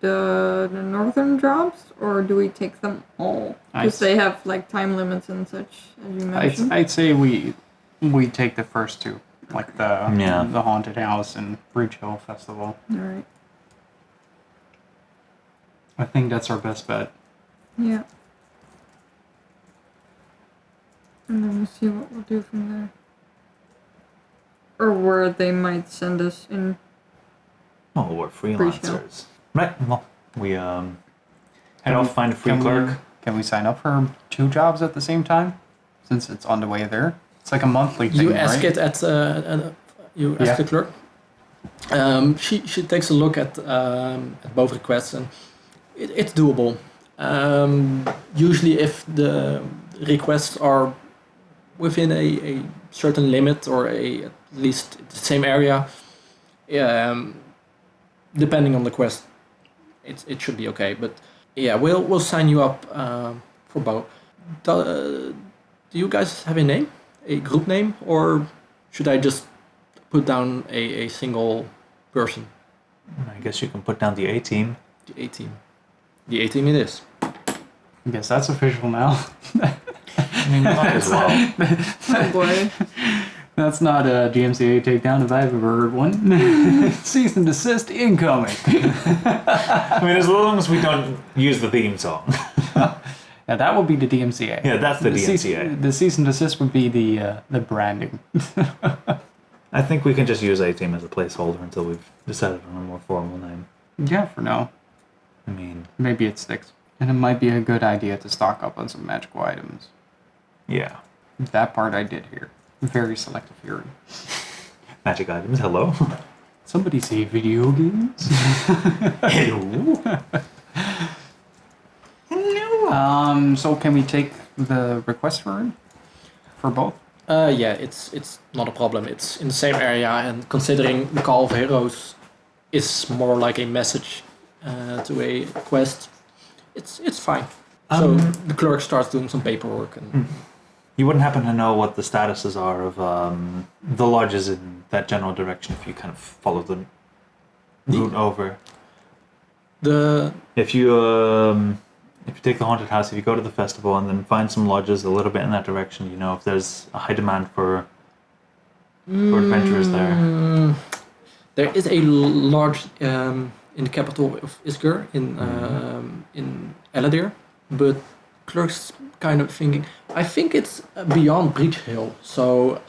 the northern jobs, or do we take them all? Because they have like time limits and such, as you mentioned. I'd say we take the first two, like Yeah. the haunted house and Breach Hill Festival. Alright. I think that's our best bet. Yeah. And then we'll see what we'll do from there. Or where they might send us in. Oh, we're Breach Hill. freelancers. Right. Well, we head off, find a free Can clerk. Can we sign up for 2 jobs at the same time? Since it's on the way there. It's like a monthly thing, You ask right? it at you ask Yeah. the clerk. She takes a look at both requests, and it's doable. Usually, if the requests are within a certain limit or at least the same area, depending on the quest, it should be okay. But yeah, we'll sign you up for both. Do you guys have a name, a group name, or should I just put down a single person? I guess you can put down the A team. The A team. The A team it is. I guess that's official now. I mean, might as well. Oh boy. That's not a GMCA takedown if I've ever heard one. Cease and desist incoming. I mean, as long as we don't use the theme song. Now that would be the DMCA. Yeah, that's the Cease, DMCA. the cease and desist would be the branding. I think we can just use A team as a placeholder until we've decided on a more formal name. Yeah, for now. I mean, Maybe it sticks. And it might be a good idea to stock up on some magical items. yeah. That part I did hear. Very selective hearing. Magic items, hello. Somebody say video games? Hello. So can we take the request for both? Yeah, it's not a problem. It's in the same area, and considering the Call of Heroes is more like a message to a quest, it's fine. So the clerk starts doing some paperwork, and You wouldn't happen to know what the statuses are of the lodges in that general direction if you kind of follow the route over. If you take the haunted house, if you go to the festival and then find some lodges a little bit in that direction, you know if there's a high demand for adventurers there. There is a large in the capital of Isgur in Alendar, but clerk's kind of thinking. I think it's beyond Breach Hill, so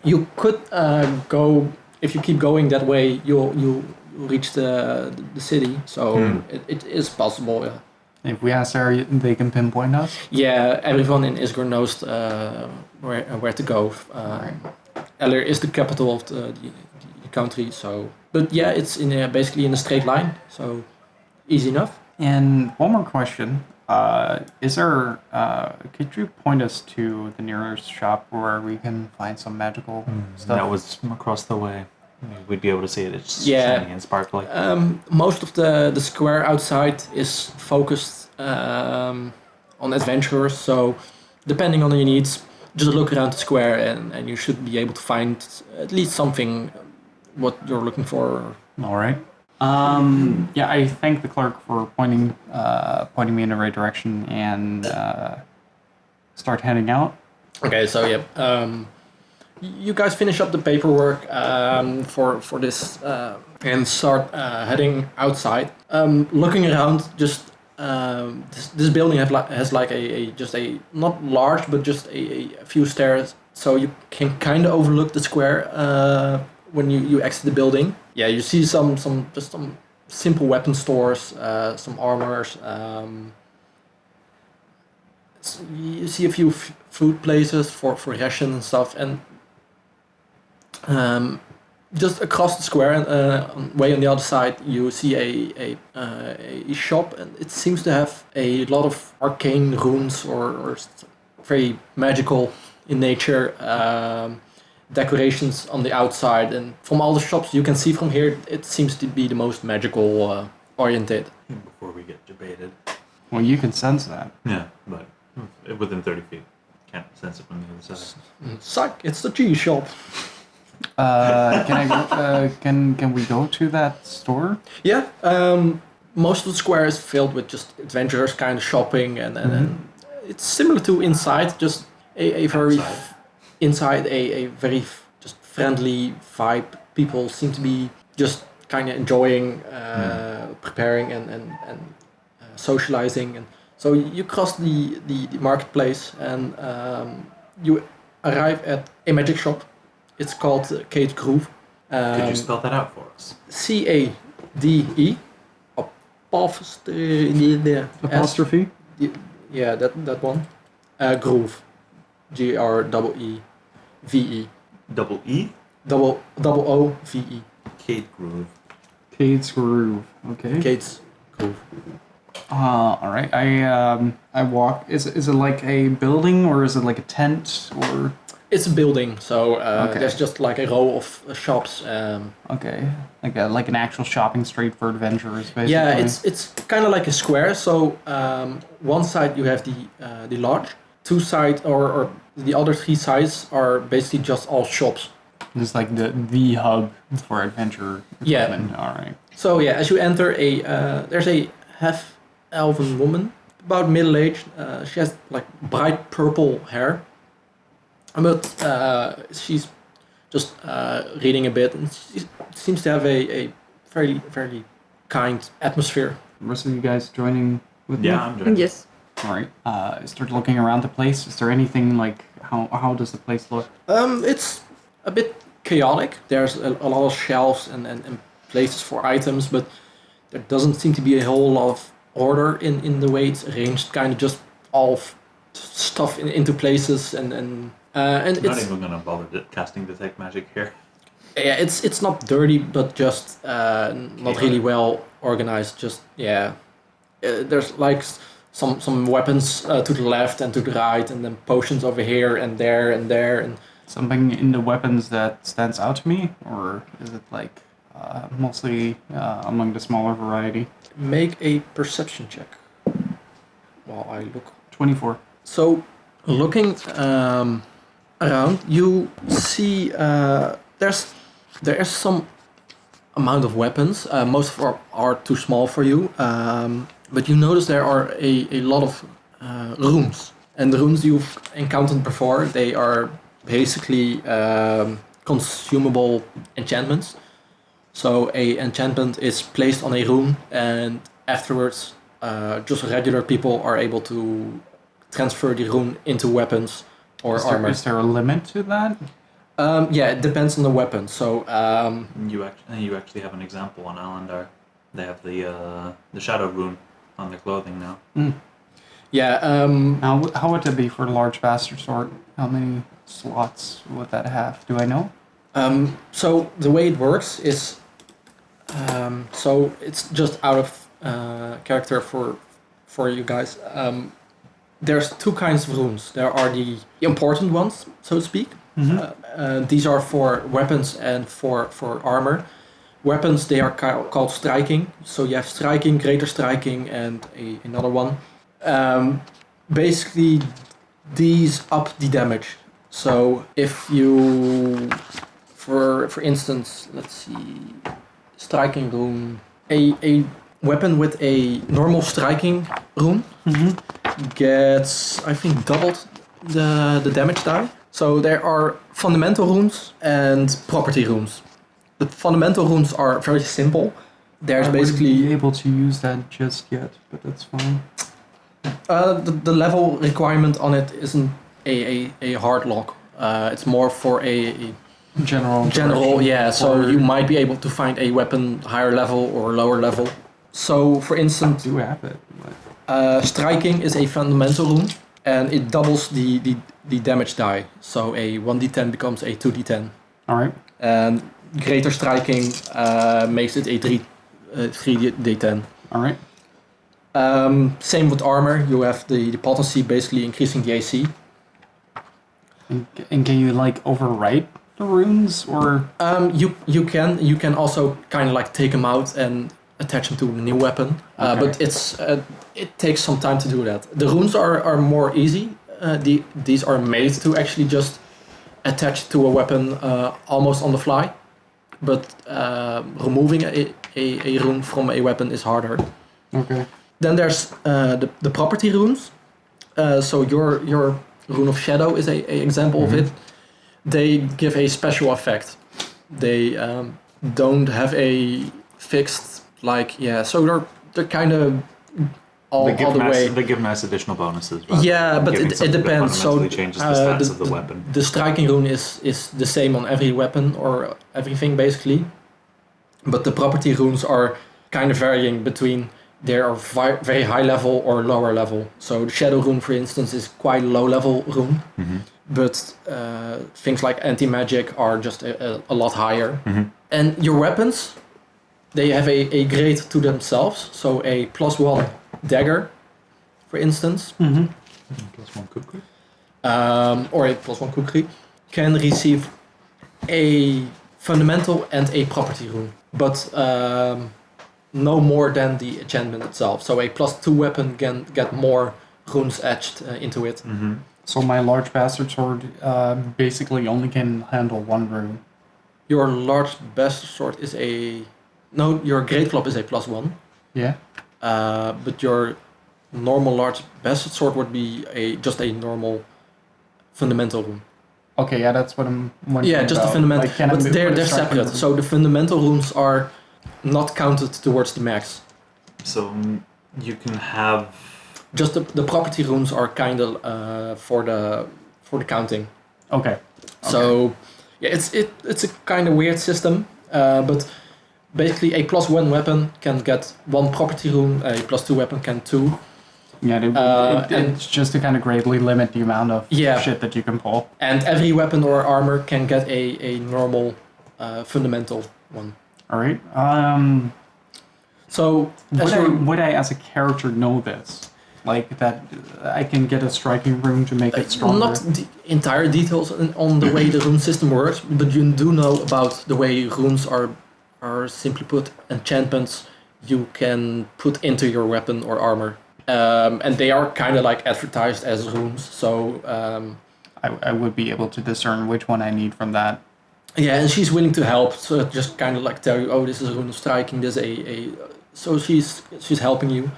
you could go if you keep going that way. You'll reach the city, so it is possible. Yeah. If we ask her, they can pinpoint us? Yeah, everyone in Isgur knows where to go. Eller is the capital of the country, so. But yeah, it's basically in a straight line, so easy enough. And one more question. Is there, could you point us to the nearest shop where we can find some magical stuff? That was across the way. I mean, we'd be able to see it. It's Yeah. shiny and sparkly. Most of the square outside is focused on adventurers, so depending on your needs, just look around the square and you should be able to find at least something what you're looking for. All right. Yeah, I thank the clerk for pointing me in the right direction and start heading out. Okay, so yeah, you guys finish up the paperwork for this and start heading outside. Looking around, just this building has like a not large but just a few stairs, so you can kind of overlook the square when you exit the building. Yeah, you see some simple weapon stores, some armors, You see a few food places for ration and stuff, and just across the square, way on the other side, you see a shop, and it seems to have a lot of arcane runes or very magical in nature decorations on the outside. And from all the shops you can see from here, it seems to be the most magical oriented. Before we get debated. Well, you can sense that. Yeah, but within 30 feet. Can't sense it from the other side. Psych, it's the cheese shop. Can we go to that store? Yeah, most of the square is filled with just adventurers kind of shopping, and it's similar to inside, just a very inside a very just friendly vibe. People seem to be just kind of enjoying preparing and socializing, and so you cross the marketplace, and you arrive at a magic shop. It's called Cade Groove. Could you spell that out for us? CADE. Apostrophe? Yeah, that one. Groove. GREEVE. Double E? Double OVE. Cade Groove. Cade's Groove. Okay. Cade's Groove. All right. I walk. Is it like a building or is it like a tent or? It's a building, so Okay. there's just like a row of shops. Okay, like an actual shopping street for adventurers, basically. Yeah, it's kind of like a square. So one side you have the lodge, two sides or the other three sides are basically just all shops. Just like the hub for adventure equipment. Yeah. All right. So yeah, as you enter there's a half-elven woman, about middle-aged. She has like bright purple hair. But she's just reading a bit, and she seems to have a fairly kind atmosphere. The rest of you guys joining with me? Yeah, I'm joining. Yes. All right. Start looking around the place. Is there anything like how does the place look? It's a bit chaotic. There's a lot of shelves and places for items, but there doesn't seem to be a whole lot of order in the way it's arranged. Kind of just all stuff into places and I'm not it's even gonna bother casting detect magic here. yeah, it's not dirty, but just not really well organized. Just there's like some weapons to the left and to the right, and then potions over here and there, and Something in the weapons that stands out to me, or is it like mostly among the smaller variety? make a perception check while I look. 24. So looking around, you see there is some amount of weapons. Most of them are too small for you, but you notice there are a lot of runes. And the runes you've encountered before, they are basically consumable enchantments. So a enchantment is placed on a rune, and afterwards just regular people are able to transfer the rune into weapons or armor. Is there a limit to that? Yeah, it depends on the weapon. So You actually have an example on Alendar. They have the shadow rune on their clothing now. yeah, How would that be for the large bastard sword? How many slots would that have? Do I know? so the way it works is, so it's just out of character for you guys. There's two kinds of runes. There are the important ones, so to speak. These are for weapons and for armor. Weapons, they are called striking. So you have striking, greater striking, and another one. Basically, these up the damage. So if you, for instance, let's see, striking rune, a weapon with a normal striking rune gets, I think, doubled the damage die. So there are fundamental runes and property runes. The fundamental runes are very simple. There's I wouldn't basically be able to use that just yet, but that's fine. the level requirement on it isn't a hard lock. It's more for a general, yeah. So you might be able to find a weapon higher level or lower level. So, for instance, do have it. But... striking is a fundamental rune, and it doubles the damage die. So a 1d10 becomes a 2d10. All right. And greater striking makes it a 3d10. All right. Same with armor. You have the potency basically increasing the AC. And can you like overwrite the runes or? You can also kind of like take them out and attach them to a new weapon. Okay. But it takes some time to do that. The runes are more easy. These are made to actually just attach to a weapon almost on the fly. But removing a rune from a weapon is harder. Okay. Then there's the property runes. So your Rune of Shadow is a example of it. They give a special effect. They don't have a fixed so they're kind of all the way. They give nice additional bonuses. Yeah, but it depends. So fundamentally changes the stats of the weapon. The striking rune is the same on every weapon or everything basically. But the property runes are kind of varying between they are very high level or lower level. So the Shadow rune, for instance, is quite low level rune. But things like anti-magic are just a lot higher. And your weapons, they have a grade to themselves. So a +1 dagger, for instance, +1 kukri. or a +1 kukri, can receive a fundamental and a property rune. But no more than the enchantment itself. So a +2 weapon can get more runes etched into it. So my large bastard sword basically only can handle one rune. Your large bastard sword is your great club is a +1. Yeah. But your normal large bastard sword would be just a normal fundamental rune. Okay, yeah, that's what I'm wondering. Yeah, just the about. fundamental. Like, can I but put they're a striking separate. rune? So the fundamental runes are not counted towards the max. So you can have. Just the property runes are kind of for the counting. Okay. So yeah, it's a kind of weird system, but basically a +1 weapon can get 1 property rune, a +2 weapon can 2. Yeah, and it's just to kind of greatly limit the amount of Yeah. shit that you can pull. And every weapon or armor can get a normal fundamental one. All right. So Would I, as a character, know this? Like that, I can get a striking rune to make it stronger. not the entire details on the way the rune system works, but you do know about the way runes are simply put enchantments you can put into your weapon or armor. And they are kind of like advertised as runes, so I would be able to discern which one I need from that. yeah, and she's willing to help. So just kind of like tell you, oh, this is a rune of striking. This so she's helping you.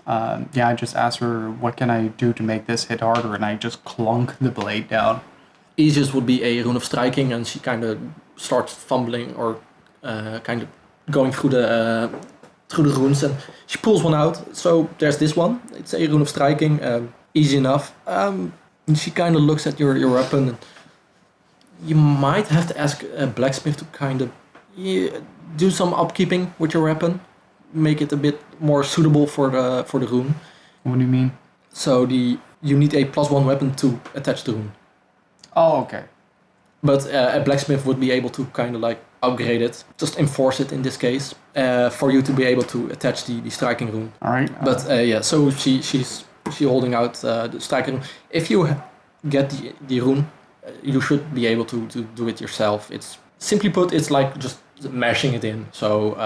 Yeah, I just asked her, what can I do to make this hit harder, and I just clunk the blade down. Easiest would be a rune of striking, and she kind of starts fumbling or kind of going through the runes, and she pulls one out. So there's this one. It's a rune of striking, easy enough. And she kind of looks at your weapon, and you might have to ask a blacksmith to kind of do some upkeeping with your weapon, make it a bit more suitable for the rune. What do you mean? So you need a +1 weapon to attach the rune. Oh, okay. But a blacksmith would be able to kind of like upgrade it, just enforce it in this case, for you to be able to attach the striking rune. All right. But yeah, so she's holding out the striking rune. If you get the rune, you should be able to do it yourself. It's simply put, it's like just mashing it in. So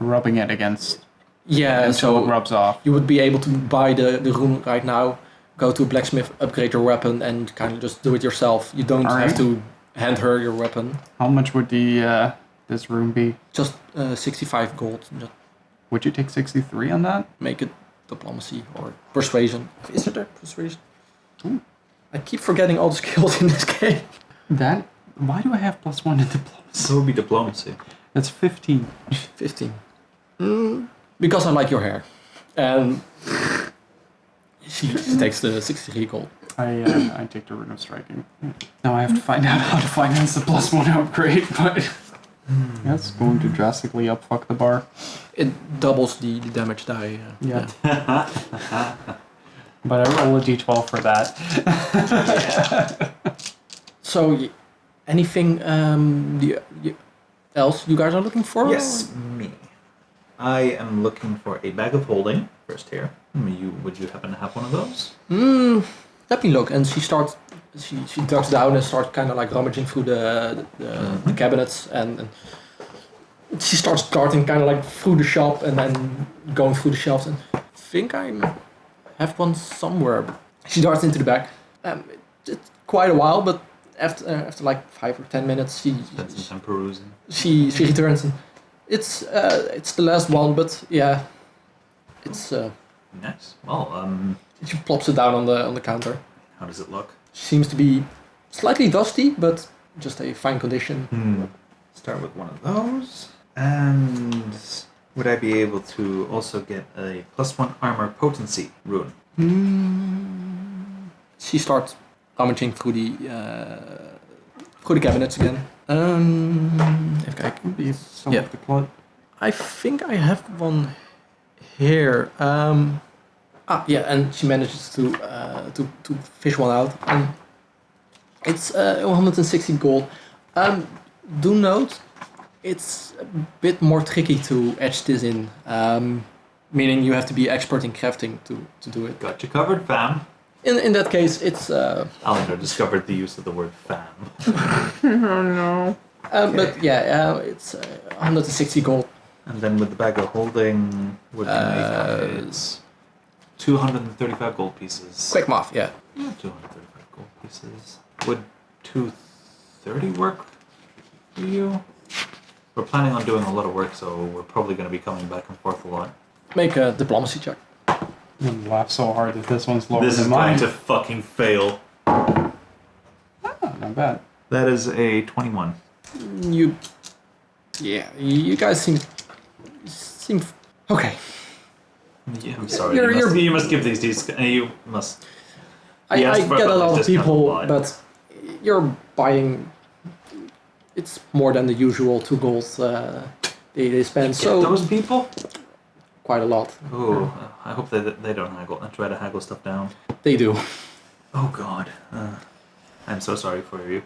rubbing it against. yeah, Until so it rubs off. you would be able to buy the rune right now, go to a blacksmith, upgrade your weapon, and kind of just do it yourself. You don't Alright. have to hand her your weapon. How much would the this rune be? Just 65 gold. Just Would you take 63 on that? make it diplomacy or persuasion. Is it there? Persuasion? Ooh. I keep forgetting all the skills in this game. That? Why do I have +1 in diplomacy? So it would be diplomacy. That's 15. 15. Because I like your hair. And she takes the 63 gold. I take the rune of striking. Now I have to find out how to finance the +1 upgrade, but that's going to drastically upfuck the bar. It doubles the damage die. Yeah. But I roll a d12 for that. So, anything else you guys are looking for? Yes, me. I am looking for a bag of holding first here. Would you happen to have one of those? Let me look. And she starts. She ducks down and starts kind of like rummaging through the cabinets, and she starts darting kind of like through the shop and then going through the shelves. And I think I have one somewhere. She darts into the bag. It's quite a while, but after like 5 or 10 minutes, Spend some time perusing. she returns and it's the last one, but yeah, it's Nice. Well, she plops it down on the counter. how does it look? Seems to be slightly dusty, but just a fine condition. Start with one of those. And would I be able to also get a +1 armor potency rune? She starts rummaging through the cabinets again. If I can be Some yeah. of the plot. I think I have one here. Yeah, and she manages to fish one out, and it's 160 gold. Do note, it's a bit more tricky to etch this in, meaning you have to be expert in crafting to do it. Got you covered, fam. In that case, it's Alendar discovered the use of the word fam. Oh no. but yeah, it's 160 gold. And then with the bag of holding, what do you make is 235 gold pieces. Quick math, yeah. 235 gold pieces. Would 230 work for you? We're planning on doing a lot of work, so we're probably going to be coming back and forth a lot. Make a diplomacy check. I'm gonna laugh so hard that this one's lower This is than going mine. to fucking fail. Oh, not bad. That is a 21. You guys seem okay. Yeah, I'm sorry. You're- You must give these you must. I Yes, get but a lot of discount people, applied. but you're buying. It's more than the usual 2 gold they spend. So those people? quite a lot. Oh, I hope they don't haggle. I try to haggle stuff down. They do. Oh God. I'm so sorry for you.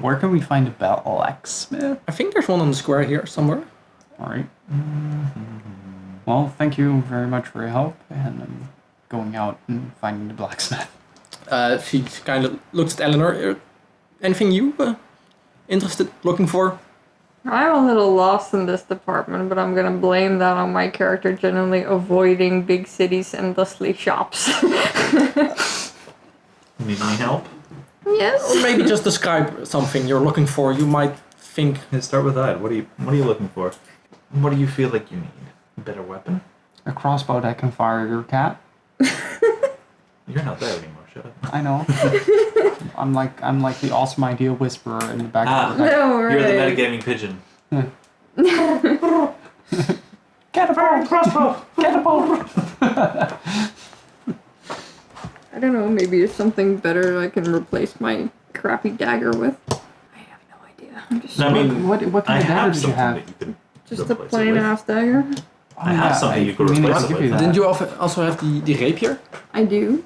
Where can we find a blacksmith? I think there's one on the square here somewhere. All right. Well, thank you very much for your help, and I'm going out and finding the blacksmith. She kind of looks at Aelinor. Anything you interested, looking for? I'm a little lost in this department, but I'm gonna blame that on my character generally avoiding big cities and dusty shops. Need any help? Yes. Or maybe just describe something you're looking for. You might think. Let's start with that. What are you looking for? What do you feel like you need? A better weapon? A crossbow that can fire your cat. You're not there anymore, shut up. I know. I'm like the awesome idea whisperer in the back of the No, You're the right. metagaming pigeon. Catapult! Crossbow! Catapult! I don't know, maybe it's something better I can replace my crappy dagger with. I have no idea. I'm just I mean, what I kind of have dagger did you something have? that you can just a replace it plain with. ass dagger. I have something you could mean, replace I'll it give with. you that. Didn't you also have the rapier? I do.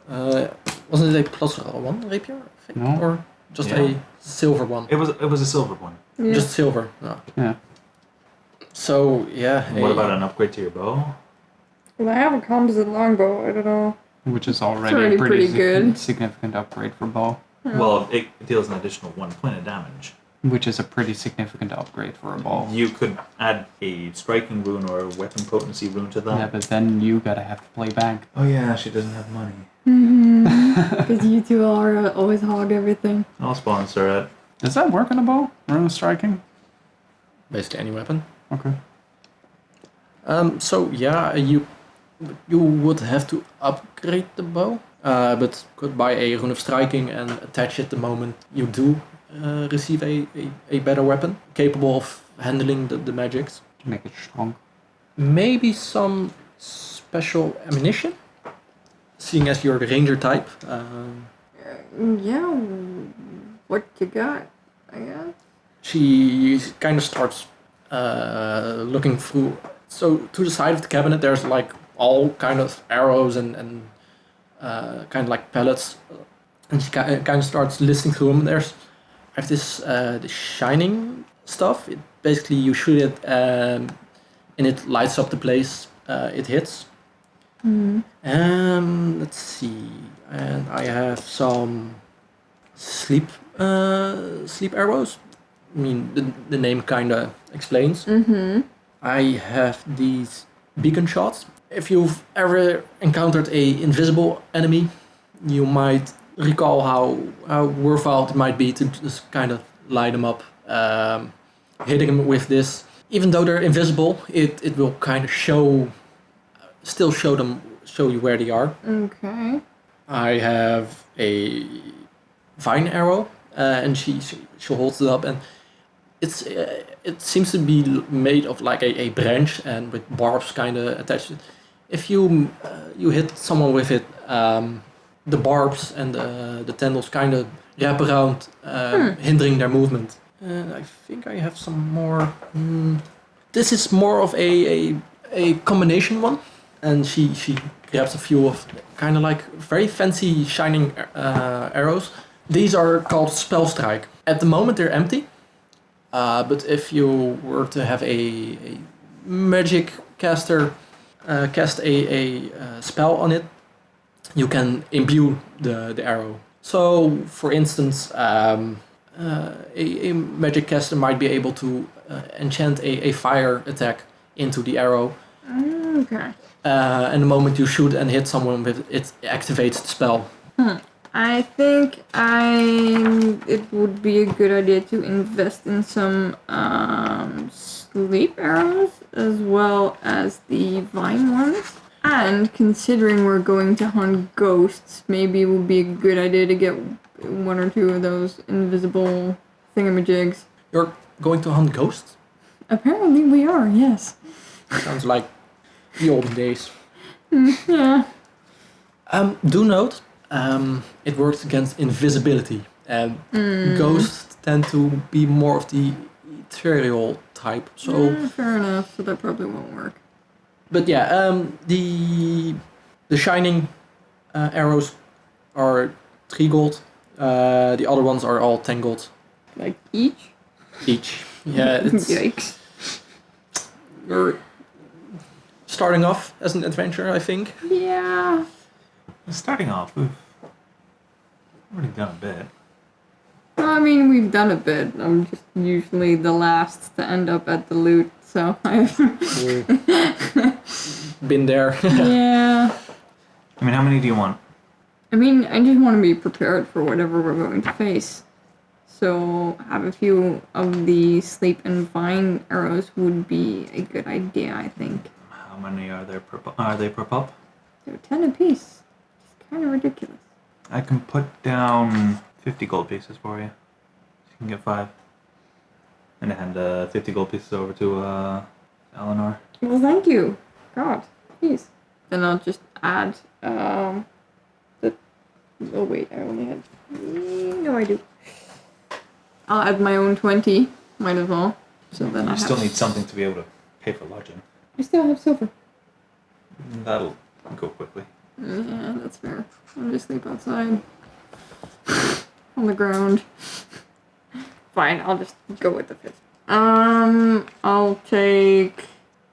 Wasn't it a +1 rapier? I think? No. Or just Yeah. a silver one? It was a silver one. Yeah. Just silver. No. Yeah. So yeah. What about an upgrade to your bow? Well, I have a composite longbow. I don't know. Which is already, already a pretty pretty good. significant upgrade for bow. Well, it deals an additional 1 point of damage. Which is a pretty significant upgrade for a bow. You could add a striking rune or a weapon potency rune to that. Yeah, but then you gotta have to play bank. Oh yeah, she doesn't have money. Because you two are always hog everything. I'll sponsor it. Does that work on a bow? Rune striking? Basically any weapon. Okay. So yeah, you would have to upgrade the bow, but could buy a rune of striking and attach it the moment you do receive a better weapon capable of handling the magics. To make it strong. Maybe some special ammunition, seeing as you're the ranger type. Yeah, what you got, I guess? She kind of starts looking through. So to the side of the cabinet, there's like all kind of arrows and kind of like pellets, and she kind of starts listening through them. I have this the shining stuff. It basically you shoot it, and it lights up the place it hits. Let's see, and I have some sleep arrows. I mean, the name kind of explains. I have these beacon shots. If you've ever encountered a invisible enemy, you might recall how worthwhile it might be to just kind of light them up, hitting them with this. Even though they're invisible, it will kind of show you where they are. Okay. I have a vine arrow, and she holds it up, and it seems to be made of like a branch and with barbs kind of attached. If you hit someone with it, the barbs and the tendrils kind of wrap around, hindering their movement. And I think I have some more. This is more of a combination one, and she grabs a few of kind of like very fancy shining arrows. These are called Spell Strike. At the moment they're empty, but if you were to have a magic caster cast a spell on it, you can imbue the arrow. So, for instance, a magic caster might be able to enchant a fire attack into the arrow. Okay. And the moment you shoot and hit someone with it, activates the spell. I think it would be a good idea to invest in some sleep arrows as well as the vine ones. And considering we're going to hunt ghosts, maybe it would be a good idea to get one or two of those invisible thingamajigs. You're going to hunt ghosts? Apparently we are, yes. Sounds like the olden days. Yeah. Do note, it works against invisibility, and ghosts tend to be more of the ethereal type. So fair enough. So that probably won't work. But yeah, the shining arrows are 3 gold. The other ones are all 10 gold Like each? each. Yeah, it's, Yikes. you're starting off as an adventurer, I think. Yeah. Starting off, we've already done a bit. Well, I mean, we've done a bit. I'm just usually the last to end up at the loot, so I've... Been there. Yeah. I mean, how many do you want? I mean, I just want to be prepared for whatever we're going to face. So, have a few of the sleep and vine arrows would be a good idea, I think. How many are there per pup? They're 10 apiece. It's kind of ridiculous. I can put down 50 gold pieces for you. You can get 5. And hand 50 gold pieces over to Aelinor. Well, thank you. God, please. Then I'll just add, oh wait, I only had, no I do. I'll add my own 20, might as well. So then I still need something to be able to pay for lodging. I still have silver. That'll go quickly. Yeah, that's fair. I'll just sleep outside. On the ground. Fine, I'll just go with the 5th. I'll take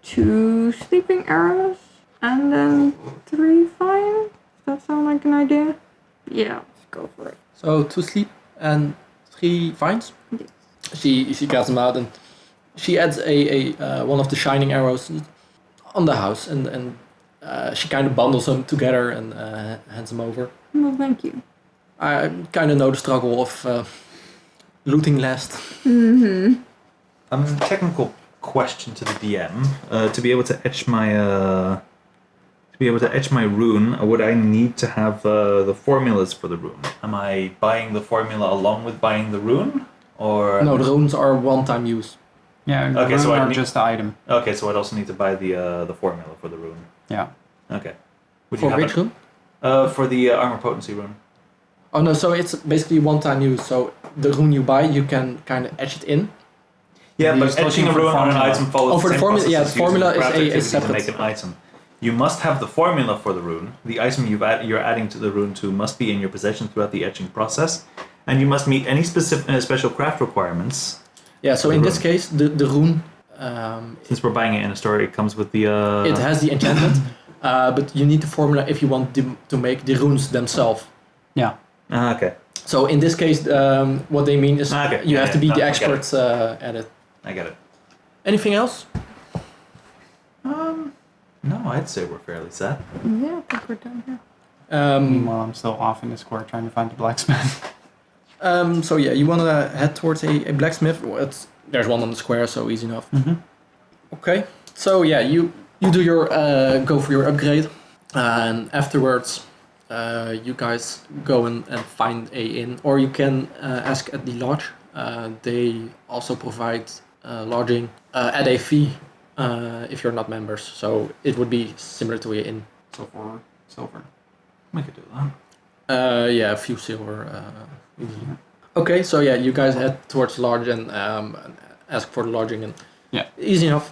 2 sleeping arrows and then 3 vine. Does that sound like an idea? Yeah, let's go for it. So 2 sleep and 3 vines. Yes. She grabs them out, and she adds a one of the shining arrows on the house, and she kind of bundles them together and hands them over. Well, thank you. I kind of know the struggle of looting last. Mm-hmm. Technical question to the DM. To be able to etch my rune, would I need to have the formulas for the rune? Am I buying the formula along with buying the rune, or No, the runes are one-time use. Yeah, Okay, so runes I are need- just the item. Okay, so I'd also need to buy the formula for the rune. Yeah. Okay. Would For have which rune? For the armor potency rune. Oh no, so it's basically one-time use. So the rune you buy, you can kind of etch it in. Yeah, You're but just etching looking a for rune on an formula. item follows Oh, the for the same formula- process yeah, as the formula using is craft a activity separate- to make an item. You must have the formula for the rune. The item you're adding to the rune to must be in your possession throughout the etching process, and you must meet any special craft requirements. Yeah, so for the in this rune. case, the rune, Since we're buying it in a store, it comes with the. it has the enchantment, but you need the formula if you want to make the runes themselves. Yeah. Okay. So in this case, what they mean is Okay, you yeah, have to yeah, be no, the I get it. expert at it. I get it. Anything else? No, I'd say we're fairly set. Yeah, I think we're done here. Meanwhile, I'm still off in the square trying to find the blacksmith. So yeah, you want to head towards a blacksmith. Well, there's one on the square, so easy enough. Mm-hmm. Okay. So yeah, you do your go for your upgrade, and afterwards, you guys go and find a inn, or you can ask at the lodge. They also provide lodging at a fee if you're not members. So it would be similar to an inn. So for silver. We could do that. Yeah, a few silver. Okay, so yeah, you guys head towards the lodge and ask for the lodging, and Yeah. easy enough.